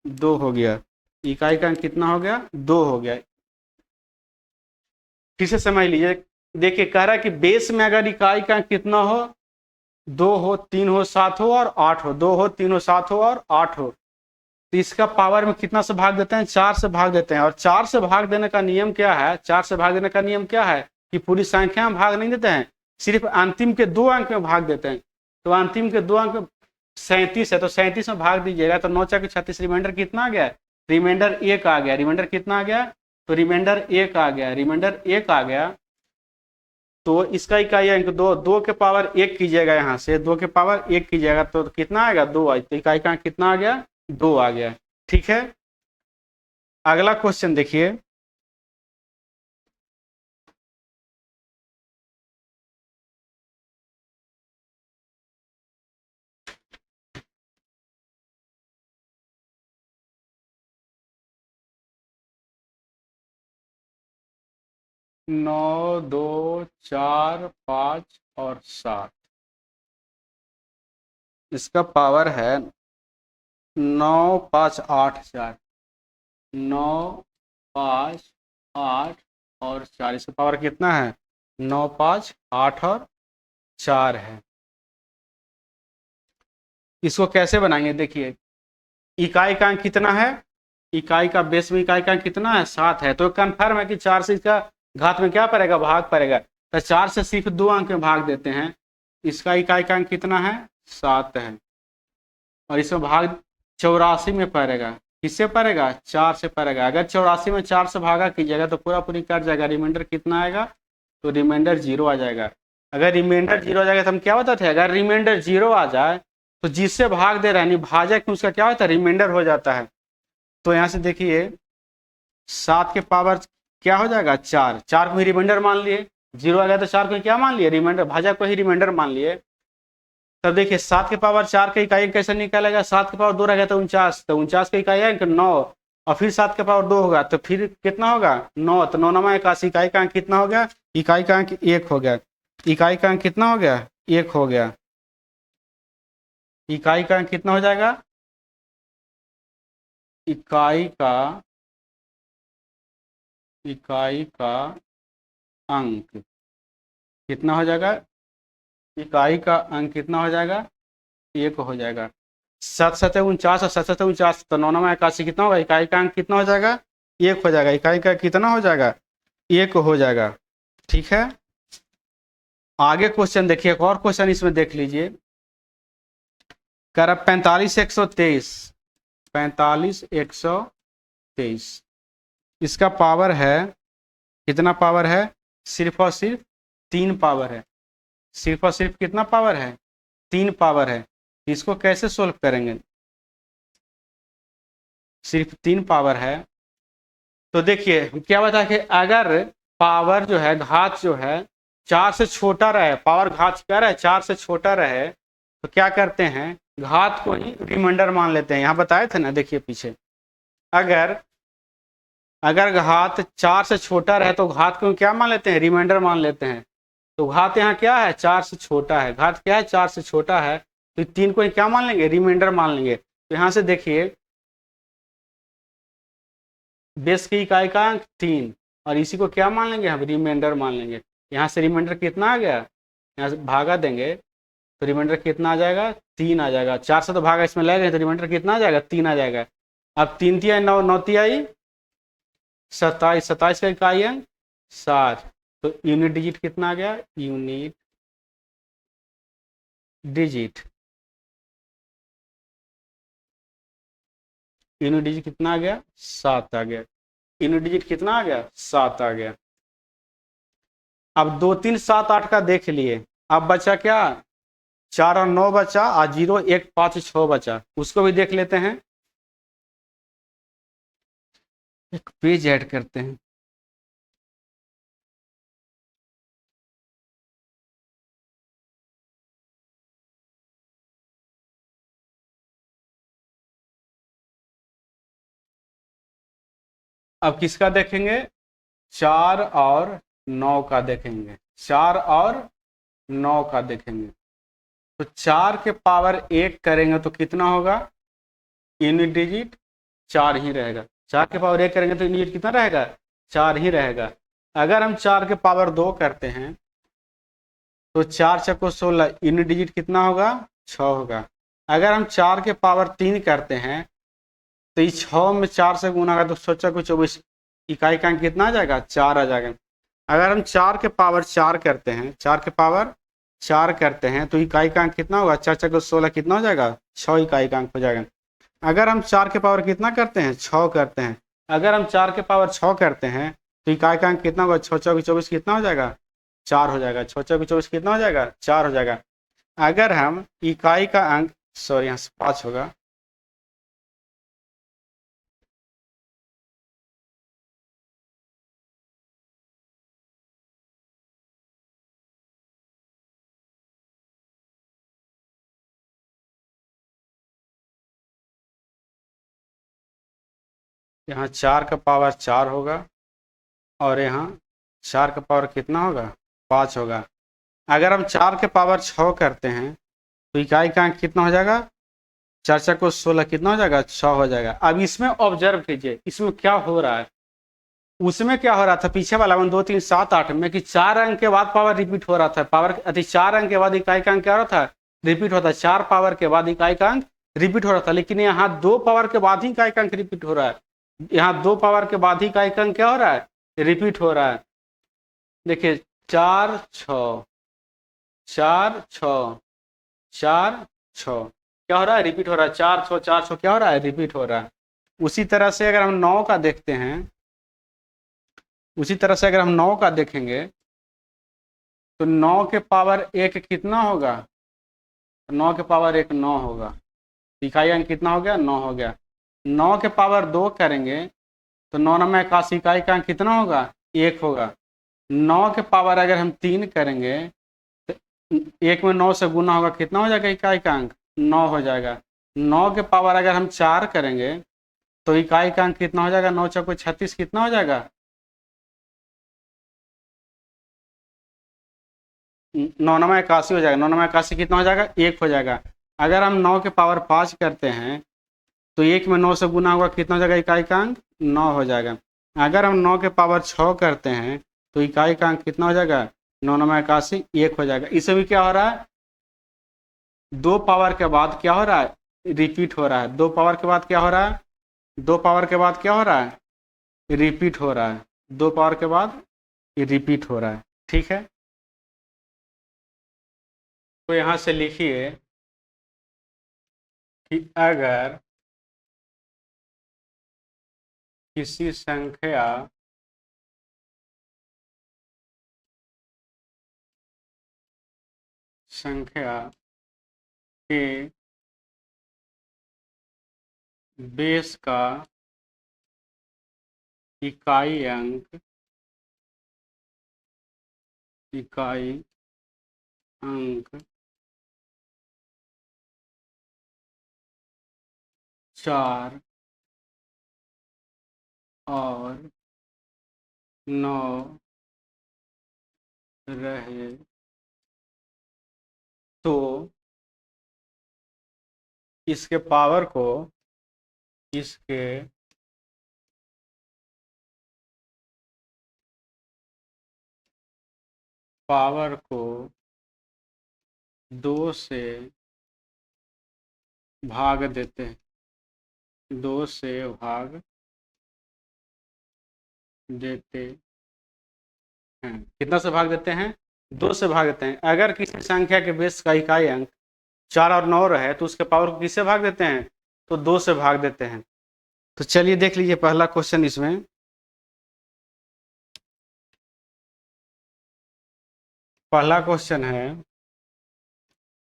2 हो गया। इकाई का अंक कितना हो गया, 2 हो गया। फिर से समझ लीजिए, देखिए कह रहा है कि बेस में अगर इकाई का अंक कितना हो, 2 हो, 3 हो, 7 हो और 8 हो, 2 हो, 3 हो, 7 हो और 8 हो, तो इसका पावर में कितना से भाग देते हैं, 4 से भाग देते हैं। और 4 से भाग देने का नियम क्या है, 4 से भाग देने का नियम क्या है कि पूरी संख्या में भाग नहीं देते हैं, सिर्फ अंतिम के 2 अंक में भाग देते हैं। तो अंतिम के 2 अंक 37 है, तो 37 में भाग दीजिएगा तो 9 चौके 36, रिमाइंडर कितना आ गया, रिमाइंडर 1 आ गया। रिमाइंडर कितना आ गया, तो रिमाइंडर 1 आ गया, रिमाइंडर 1 आ गया। तो इसका इकाई अंक 2, 2 के पावर 1 कीजिएगा, यहाँ से 2 के पावर 1 कीजिएगा तो कितना आएगा, 2 आई। तो इकाई का अंक कितना आ गया, 2 आ गया। ठीक है, अगला क्वेश्चन देखिए। नौ, 2, 4, 5 और 7, इसका पावर है 9, 5, 8, 4, 9, 5, 8 और 4, इसका पावर कितना है, 9, 5, 8 और 4 है। इसको कैसे बनाएंगे, देखिए इकाई का अंक कितना है, इकाई का बेस में इकाई का अंक कितना है, 7 है। तो कन्फर्म है कि 4 से इसका घात में क्या पड़ेगा, भाग पड़ेगा। तो 4 से सिर्फ 2 अंक में भाग देते हैं, इसका इकाई का अंक कितना है, 7 है। और इसमें भाग 84 में पड़ेगा, किससे पड़ेगा, 4 से पड़ेगा। अगर 84 में 4 से भागा कीजिएगा तो पूरा पूरी कट जाएगा, रिमाइंडर कितना आएगा, तो रिमाइंडर 0 आ जाएगा। अगर रिमाइंडर 0 आ जाएगा तो हम क्या बताते हैं, अगर रिमाइंडर 0 आ जाए तो जिससे भाग दे रहे हैं भाजक में उसका क्या होता है, रिमाइंडर हो जाता है। तो यहाँ से देखिए 7 के पावर क्या हो जाएगा, 4, 4 को ही रिमाइंडर मान लिए, 0 आ गया तो 4 को क्या मान लिए, रिमाइंडर, भाजक को ही रिमाइंडर मान लिए। तब देखिए 7 के पावर 4 का इकाई कैसे निकालेगा, 7 के पावर 2 रह गया तो 49, तो 49 का इकाई अंक 9, और फिर 7 के पावर 2 होगा तो फिर कितना होगा, 9, तो 9 9 81, इकाई का अंक कितना हो गया, इकाई का अंक 1 हो गया। इकाई का अंक कितना हो गया, 1 हो गया। इकाई का अंक कितना हो जाएगा, इकाई का अंक कितना हो जाएगा, इकाई का अंक कितना हो जाएगा, 1 हो जाएगा। 7 7 49 और 7 7 49, तो 9 9 81 कितना होगा, इकाई का अंक कितना हो जाएगा, 1 हो जाएगा। इकाई का कितना हो जाएगा, 1 हो जाएगा। ठीक है, आगे क्वेश्चन देखिए, एक और क्वेश्चन इसमें देख लीजिए। कर 45 123, 45 123, इसका पावर है कितना, पावर है सिर्फ और सिर्फ 3 पावर है, सिर्फ और सिर्फ कितना पावर है, 3 पावर है। इसको कैसे सोल्व करेंगे, सिर्फ 3 पावर है। तो देखिए क्या बता कि अगर पावर जो है, घात जो है 4 से छोटा रहे, पावर घात क्या रहे, 4 से छोटा रहे, तो क्या करते हैं, घात को ही रिमाइंडर मान लेते हैं। यहाँ बताए थे ना, देखिए पीछे, अगर घात 4 से छोटा रहे तो घात को क्या मान लेते हैं, रिमाइंडर मान लेते हैं। तो घात यहाँ क्या है, 4 से छोटा है, घात क्या है, 4 से छोटा है, तो 3 को क्या मान लेंगे, रिमाइंडर मान लेंगे। तो यहाँ से देखिए बेस की इकाई का अंक 3, और इसी को क्या मान लेंगे, हम रिमाइंडर मान लेंगे। यहाँ से रिमाइंडर कितना आ गया, यहाँ से भागा देंगे तो रिमाइंडर कितना आ जाएगा, 3 आ जाएगा। 4 से तो भागा इसमें ले गए तो रिमाइंडर कितना आ जाएगा, 3 आ जाएगा। अब 3 तिया 9, 9 तियाई 27, 27 का इकाई अंक 7, तो यूनिट डिजिट कितना आ गया, यूनिट डिजिट, यूनिट डिजिट कितना आ गया, 7 आ गया। यूनिट डिजिट कितना आ गया, 7 आ गया। अब 2 3 7 8 का देख लिए, अब बचा क्या, 4 और 9 बचा, और 0 1 5 6 बचा, उसको भी देख लेते हैं। एक पेज ऐड करते हैं। अब किसका देखेंगे, 4 और 9 का देखेंगे, 4 और 9 का देखेंगे। तो 4 के पावर 1 करेंगे तो कितना होगा, यूनिट डिजिट 4 ही रहेगा। 4 के पावर 1 करेंगे तो यूनिट कितना रहेगा, 4 ही रहेगा। अगर हम 4 के पावर 2 करते हैं तो 4 चक्को 16, यूनिट डिजिट कितना होगा, 6 होगा। अगर हम 4 के पावर 3 करते हैं तो इस 6 में 4 से गुना का तो सोचा कुछ 24 इकाई का अंक कितना आ जाएगा 4 आ जाएगा। अगर हम 4 के पावर 4 करते हैं 4 के पावर 4 करते हैं तो इकाई का अंक कितना होगा 4 4 16 कितना हो जाएगा 6 इकाई का अंक हो जाएगा। अगर हम 4 के पावर कितना करते हैं 6 करते हैं, अगर हम 4 के पावर 6 करते हैं तो इकाई का अंक कितना होगा 6 चौकी 24 कितना हो जाएगा 4 हो जाएगा। 6 चौकी 24 कितना हो जाएगा 4 हो जाएगा। अगर हम इकाई का अंक सॉरी यहाँ से 5 होगा, यहाँ 4 का पावर 4 होगा और यहाँ 4 का पावर कितना होगा 5 होगा। अगर हम 4 के पावर 6 करते हैं तो इकाई का अंक कितना हो जाएगा 4 4 को 16 कितना हो जाएगा 6 हो जाएगा। अब इसमें ऑब्जर्व कीजिए इसमें क्या हो रहा है, उसमें क्या हो रहा था पीछे वाला 1 2 3 7 8 में कि 4 अंक के बाद पावर रिपीट हो रहा था, पावर 4 अंक के बाद इकाई का अंक क्या हो रहा था रिपीट होता है, 4 पावर के बाद इकाई का अंक रिपीट हो रहा था। लेकिन यहाँ 2 पावर के बाद ही इकाई का अंक रिपीट हो रहा है, यहाँ 2 पावर के बाद ही इकाई का अंक क्या हो रहा है रिपीट हो रहा है। देखिए 4 6 4 6 4 6 क्या हो रहा है रिपीट हो रहा है, 4 6 4 6 क्या हो रहा है रिपीट हो रहा है। उसी तरह से अगर हम 9 का देखते हैं, उसी तरह से अगर हम 9 का देखेंगे तो 9 के पावर 1 कितना होगा 9 के पावर 1 9 होगा, इकाई अंक कितना हो गया 9 हो गया। 9 के पावर 2 करेंगे तो 9 9 81 इकाई का अंक कितना होगा 1 होगा। 9 के पावर अगर हम 3 करेंगे तो 1 में 9 से गुना होगा कितना हो जाएगा इकाई का अंक 9 हो जाएगा। 9 के पावर अगर हम 4 करेंगे तो इकाई का अंक कितना हो जाएगा 9 चौको 36 कितना हो जाएगा 9 9 81 हो जाएगा। 9 9 81 कितना हो जाएगा 1 हो जाएगा। अगर हम 9 के पावर 5 करते हैं तो 1 में 9 से गुना होगा कितना हो जाएगा इकाई का अंक 9 हो जाएगा। अगर हम 9 के पावर 6 करते हैं तो इकाई का अंक कितना हो जाएगा 9 9 81 1 हो जाएगा। इसमें भी क्या हो रहा है 2 पावर के बाद क्या हो रहा है रिपीट हो रहा है। 2 पावर के बाद क्या हो रहा है 2 पावर के बाद क्या हो रहा है रिपीट हो रहा है। 2 पावर के बाद ये रिपीट हो रहा है। ठीक है, तो यहाँ से लिखिए कि अगर किसी संख्या के बेस का इकाई अंक 4 और 9 रहे तो इसके पावर को इसके पावर को 2 से भाग देते हैं, 2 से भाग देते हैं। कितना से भाग देते हैं 2 से भाग देते हैं। अगर किसी संख्या के बेस का इकाई अंक 4 और 9 रहे तो उसके पावर को किससे भाग देते हैं तो 2 से भाग देते हैं। तो चलिए देख लीजिए पहला क्वेश्चन। इसमें पहला क्वेश्चन है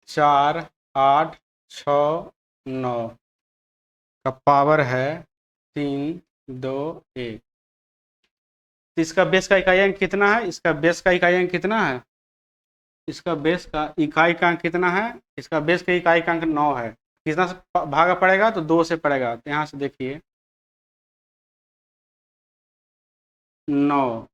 4 8 6 9 का पावर है 3 2 1। तो इसका बेस का इकाई अंक कितना है, इसका बेस का इकाई अंक कितना है, इसका बेस का इकाई का अंक कितना है, इसका बेस का इकाई का अंक 9 है। कितना से भागा पड़ेगा तो 2 से पड़ेगा। तो यहाँ से देखिए 9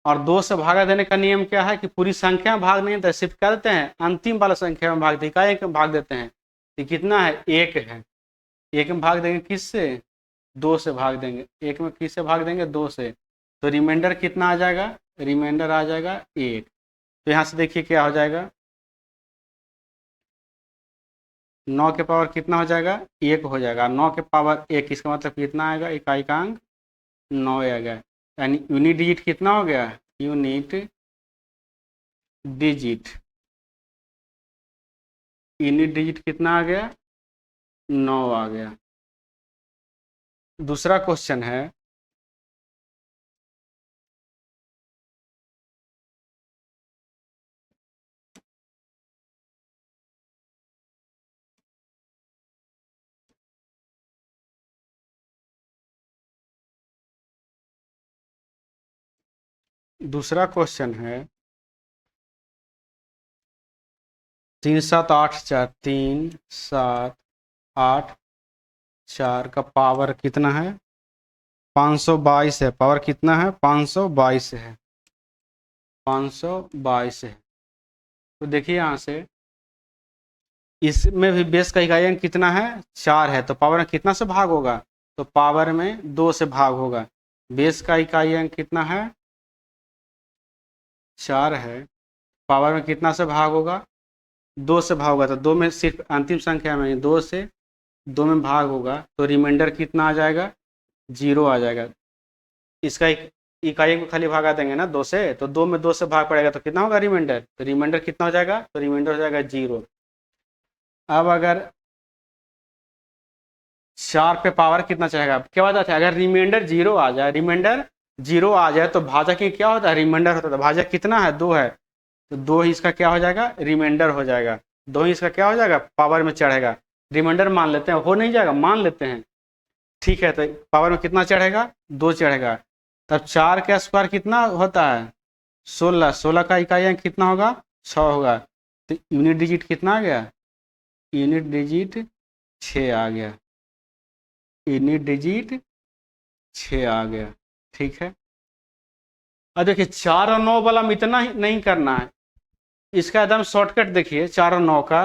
और 2 से भागा देने का नियम क्या है कि पूरी संख्या में भाग नहीं देते, सिर्फ क्या देते हैं अंतिम वाला संख्या में भाग देते, इकाई में भाग देते हैं। तो कितना है 1 है, 1 में भाग देंगे किससे 2 से भाग देंगे, 1 में किससे भाग देंगे 2 से। तो रिमाइंडर कितना आ जाएगा, रिमाइंडर आ जाएगा 1। तो यहाँ से देखिए क्या हो जाएगा 9 के पावर कितना हो जाएगा, 1 हो जाएगा। 9 के पावर 1 इसका मतलब कितना आएगा, इकाई का अंक 9 आएगा। यानी यूनिट डिजिट कितना हो गया, यूनिट डिजिट, यूनिट डिजिट कितना आ गया, 9 आ गया। दूसरा क्वेश्चन है, दूसरा क्वेश्चन है 3 7 8 4, 3 7 8 4 का पावर कितना है, 522 है। पावर कितना है, 522 है, 522 है। तो देखिए यहाँ से इसमें भी बेस का इकाई अंक कितना है, 4 है। तो पावर में कितना से भाग होगा, तो पावर में 2 से भाग होगा। बेस का इकाई अंक कितना है, 4 है। पावर में कितना से भाग होगा, 2 से भाग होगा। तो 2 में सिर्फ अंतिम संख्या में 2 से 2 में भाग होगा, तो रिमाइंडर कितना आ जाएगा, 0 आ जाएगा। इसका इकाई को खाली भागा देंगे ना 2 से, तो 2 में 2 से भाग पड़ेगा, तो कितना होगा रिमाइंडर, तो रिमाइंडर कितना हो जाएगा, तो रिमाइंडर हो जाएगा 0। अब अगर 4 पे पावर कितना चढ़ेगा, क्या बात है, अगर रिमाइंडर 0 आ जाए, रिमाइंडर 0 आ जाए तो भाजक की क्या होता है, रिमाइंडर होता है। तो भाजक कितना है, 2 है, तो 2 ही इसका क्या हो जाएगा, रिमाइंडर हो जाएगा। 2 ही इसका क्या हो जाएगा, पावर में चढ़ेगा। रिमाइंडर मान लेते हैं, हो नहीं जाएगा, मान लेते हैं, ठीक है। तो पावर में कितना चढ़ेगा, 2 चढ़ेगा। तब 4 का स्क्वायर कितना होता है, 16। 16 का इकाई अंक कितना होगा, 6 होगा। तो यूनिट डिजिट कितना आ गया, यूनिट डिजिट 6 आ गया, यूनिट डिजिट 6 आ गया, ठीक है। अब देखिए 4 और 9 वाला में इतना ही नहीं करना है, इसका एकदम शॉर्टकट देखिए। 4 और 9 का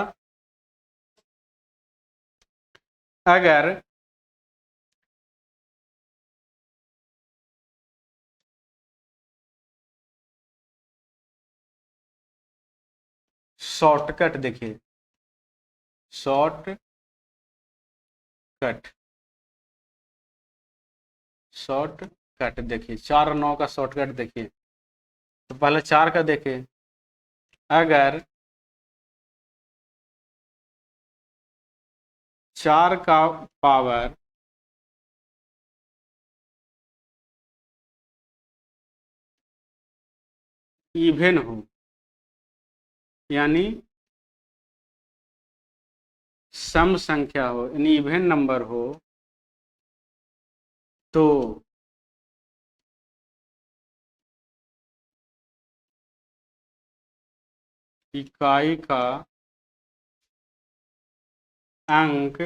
अगर शॉर्टकट देखिए, शॉर्टकट, शॉर्टकट देखिए, 4 और 9 का शॉर्टकट देखिए। तो पहले 4 का देखिए, अगर 4 का पावर इवन हो, यानी सम संख्या हो, यानी इवन नंबर हो, तो इकाई का अंक,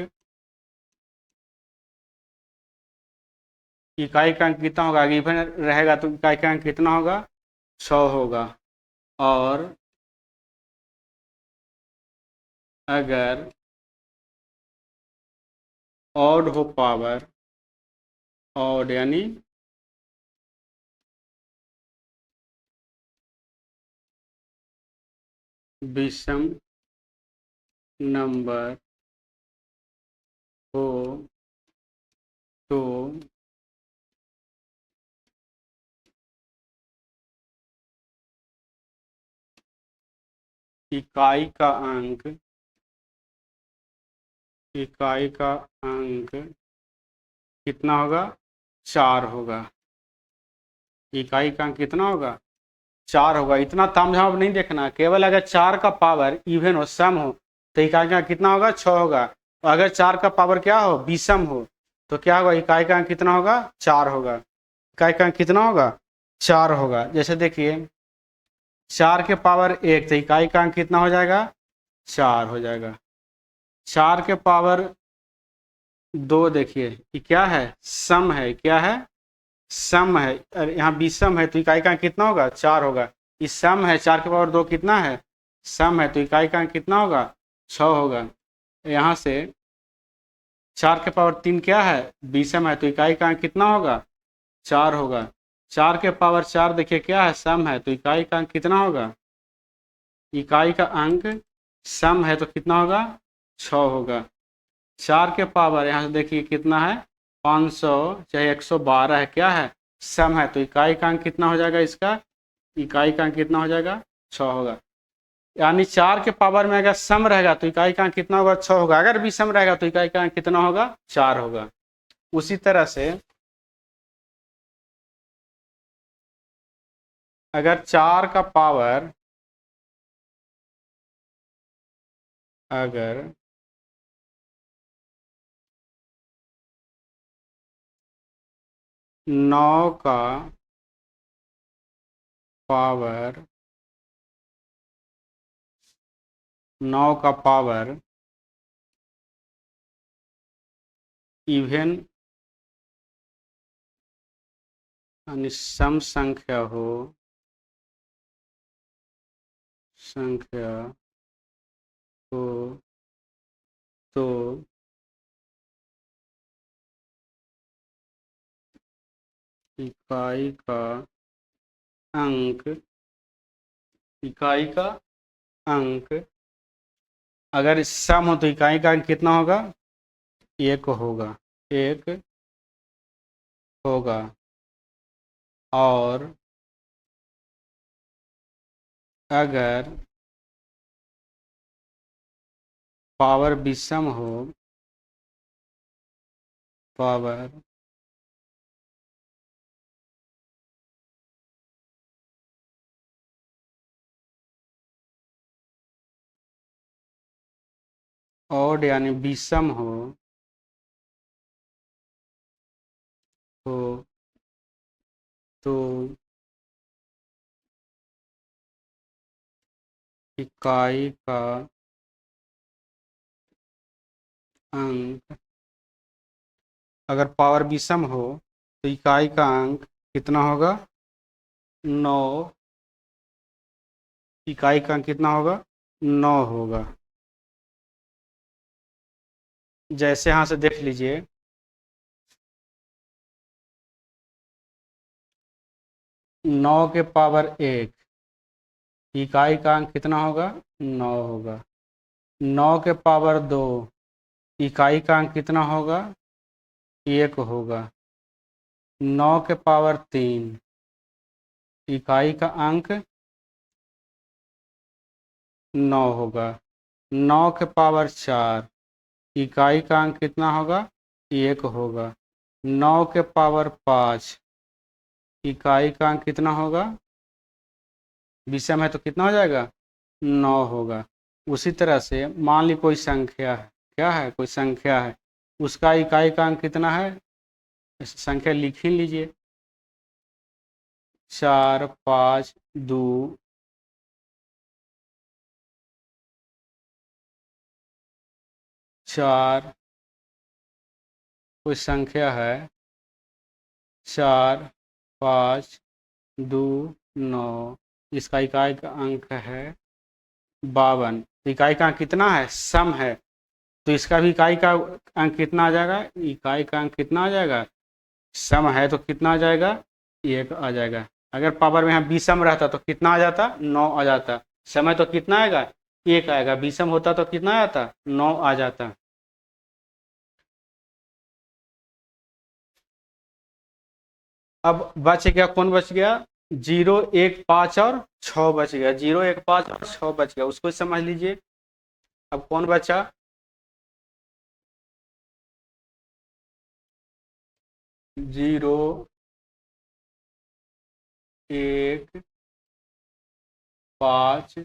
इकाई का अंक कितना होगा, इवन रहेगा तो इकाई का अंक कितना होगा, 6 होगा। और अगर ऑड हो पावर, ऑड यानी विषम नंबर हो, तो इकाई का अंक, इकाई का अंक कितना होगा, 4 होगा। इकाई का अंक कितना होगा, 4 होगा। इतना तामझाम नहीं देखना, केवल अगर 4 का पावर इवन हो, सम हो, तो इकाई का अंक कितना होगा, 6 होगा। और अगर 4 का पावर क्या हो, विषम हो, तो क्या होगा, इकाई का अंक कितना होगा, 4 होगा। इकाई का अंक कितना होगा, 4 होगा। जैसे देखिए 4 के पावर 1, तो इकाई का अंक कितना हो जाएगा, 4 हो जाएगा। 4 के पावर 2 देखिए, ये क्या है, सम है, क्या है, सम है। और यहाँ विषम है, तो इकाई का अंक कितना होगा, 4 होगा। इस सम है, 4 के पावर 2 कितना है, सम है, तो इकाई का अंक कितना होगा, 6 होगा। यहाँ से 4 के पावर 3 क्या है, विषम है, तो इकाई का अंक कितना होगा, 4 होगा। 4 के पावर 4 देखिए क्या है, सम है, तो इकाई का अंक कितना होगा, इकाई का अंक सम है तो कितना होगा, 6 होगा। 4 के पावर यहाँ से देखिए कितना है 500 चाहे 112 है, क्या है सम है, तो इकाई का अंक कितना हो जाएगा इसका, इकाई का अंक कितना हो जाएगा 6 होगा। यानी 4 के पावर में अगर सम रहेगा तो इकाई का अंक कितना होगा 6 होगा, अगर विषम रहेगा तो इकाई का अंक कितना होगा 4 होगा। उसी तरह से अगर 4 का पावर अगर 9 का पावर 9 का पावर इवन यानी सम संख्या हो, संख्या हो तो इकाई का अंक, इकाई का अंक अगर सम हो तो इकाई का अंक कितना होगा 1 होगा, 1 होगा। और अगर पावर विषम हो, पावर ऑड यानी विषम हो तो इकाई का अंक, अगर पावर विषम हो तो इकाई का अंक कितना होगा 9, इकाई का अंक कितना होगा 9 होगा। जैसे यहाँ से देख लीजिए 9 के पावर 1, इकाई का अंक कितना होगा 9 होगा। 9 के पावर 2, इकाई का अंक कितना होगा 1 होगा। 9 के पावर 3, इकाई का अंक 9 होगा। 9 के पावर 4, इकाई का अंक कितना होगा 1 होगा। 9 के पावर 5, इकाई का अंक कितना होगा, विषम है तो कितना हो जाएगा 9 होगा। उसी तरह से मान ली कोई संख्या है, क्या है कोई संख्या है, उसका इकाई का अंक कितना है, संख्या लिख ही लीजिए 4 5 2 4, कोई संख्या है 4 5 2 9, इसका इकाई का अंक है 52। इकाई का अंक कितना है सम है, तो इसका भी इकाई का अंक कितना आ जाएगा, इकाई का अंक कितना आ जाएगा, सम है तो कितना आ जाएगा 1 आ जाएगा। अगर पावर में यहाँ विषम रहता तो कितना आ जाता 9 आ जाता। समय तो कितना आएगा 1 आएगा, विषम होता तो कितना आता 9 आ जाता। अब बच गया, कौन बच गया 0 1 5 और 6 बच गया, 0 1 5 और 6 बच गया, उसको समझ लीजिए। अब कौन बचा 0 1 5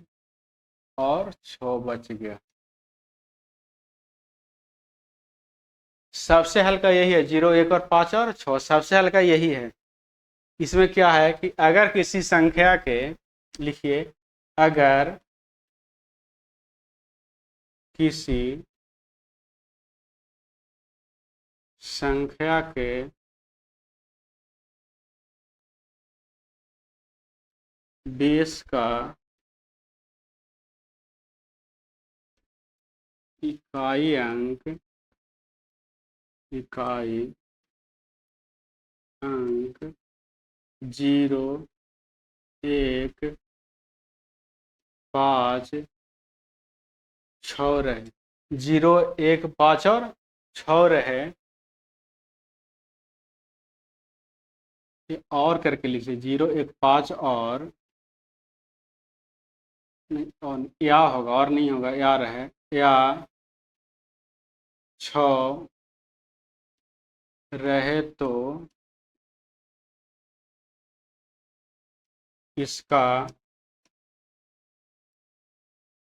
और 6 बच गया। सबसे हल्का यही है 0 1 और 5 और 6, सबसे हल्का यही है। इसमें क्या है कि अगर किसी संख्या के, लिखिए अगर किसी संख्या के बेस का इकाई अंक, इकाई अंक 0 1 5 6 रहे, 0 1 5 और 6 रहे, ये और करके लिखिए 0 1 5 और नहीं, और या होगा और नहीं होगा, या रहे, या 6 रहे तो इसका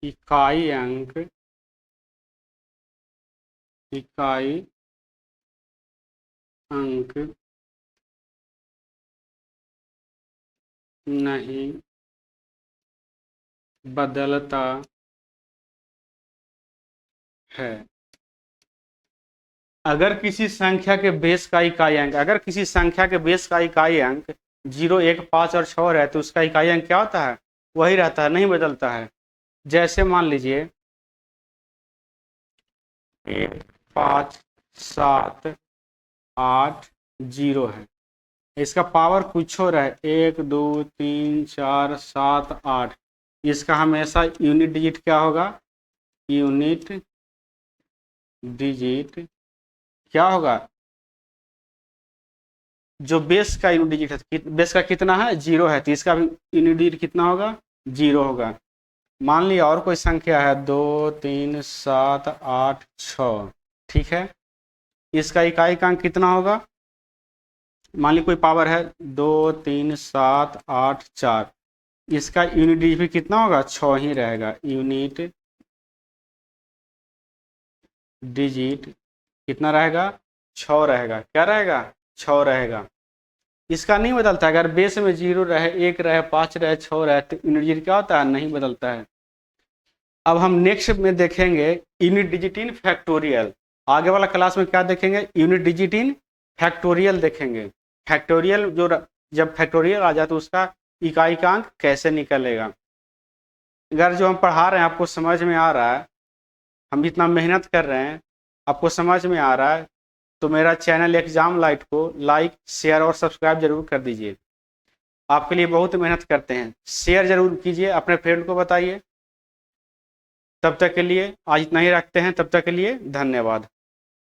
इकाई अंक नहीं बदलता है। अगर किसी संख्या के बेस का इकाई अंक, अगर किसी संख्या के बेस का इकाई अंक 0 1 5 और 6 है तो उसका इकाई अंक क्या होता है? वही रहता है, नहीं बदलता है। जैसे मान लीजिए 1 5 7 8 0 है, इसका पावर कुछ हो रहा है 1 2 3 4 7 8, इसका हमेशा यूनिट डिजिट क्या होगा? यूनिट डिजिट क्या होगा? जो बेस का यूनिट डिजिट है, बेस का कितना है? 0 है, तो इसका भी यूनिट डिजिट कितना होगा? 0 होगा। मान लिया और कोई संख्या है 2 3 7 8 6, ठीक है, इसका इकाई का अंक कितना होगा? मान ली कोई पावर है 2 3 7 8 4, इसका यूनिट डिजिट भी कितना होगा? 6 ही रहेगा। यूनिट डिजिट कितना रहेगा? 6 रहेगा। क्या रहेगा? 6 रहेगा। इसका नहीं बदलता। अगर बेस में 0 रहे, 1 रहे, 5 रहे, 6 रहे तो यूनिट डिजिट क्या होता है? नहीं बदलता है। अब हम नेक्स्ट में देखेंगे यूनिट डिजिट इन फैक्टोरियल। आगे वाला क्लास में क्या देखेंगे? यूनिट डिजिट इन फैक्टोरियल देखेंगे। फैक्टोरियल जब फैक्टोरियल आ जाए तो उसका इकाई का अंक कैसे निकलेगा। अगर जो हम पढ़ा रहे हैं आपको समझ में आ रहा है, हम इतना मेहनत कर रहे हैं, आपको समझ में आ रहा है, तो मेरा चैनल एग्जाम लाइट को लाइक शेयर और सब्सक्राइब जरूर कर दीजिए। आपके लिए बहुत मेहनत करते हैं, शेयर जरूर कीजिए, अपने फ्रेंड को बताइए। तब तक के लिए आज इतना ही रखते हैं, तब तक के लिए धन्यवाद।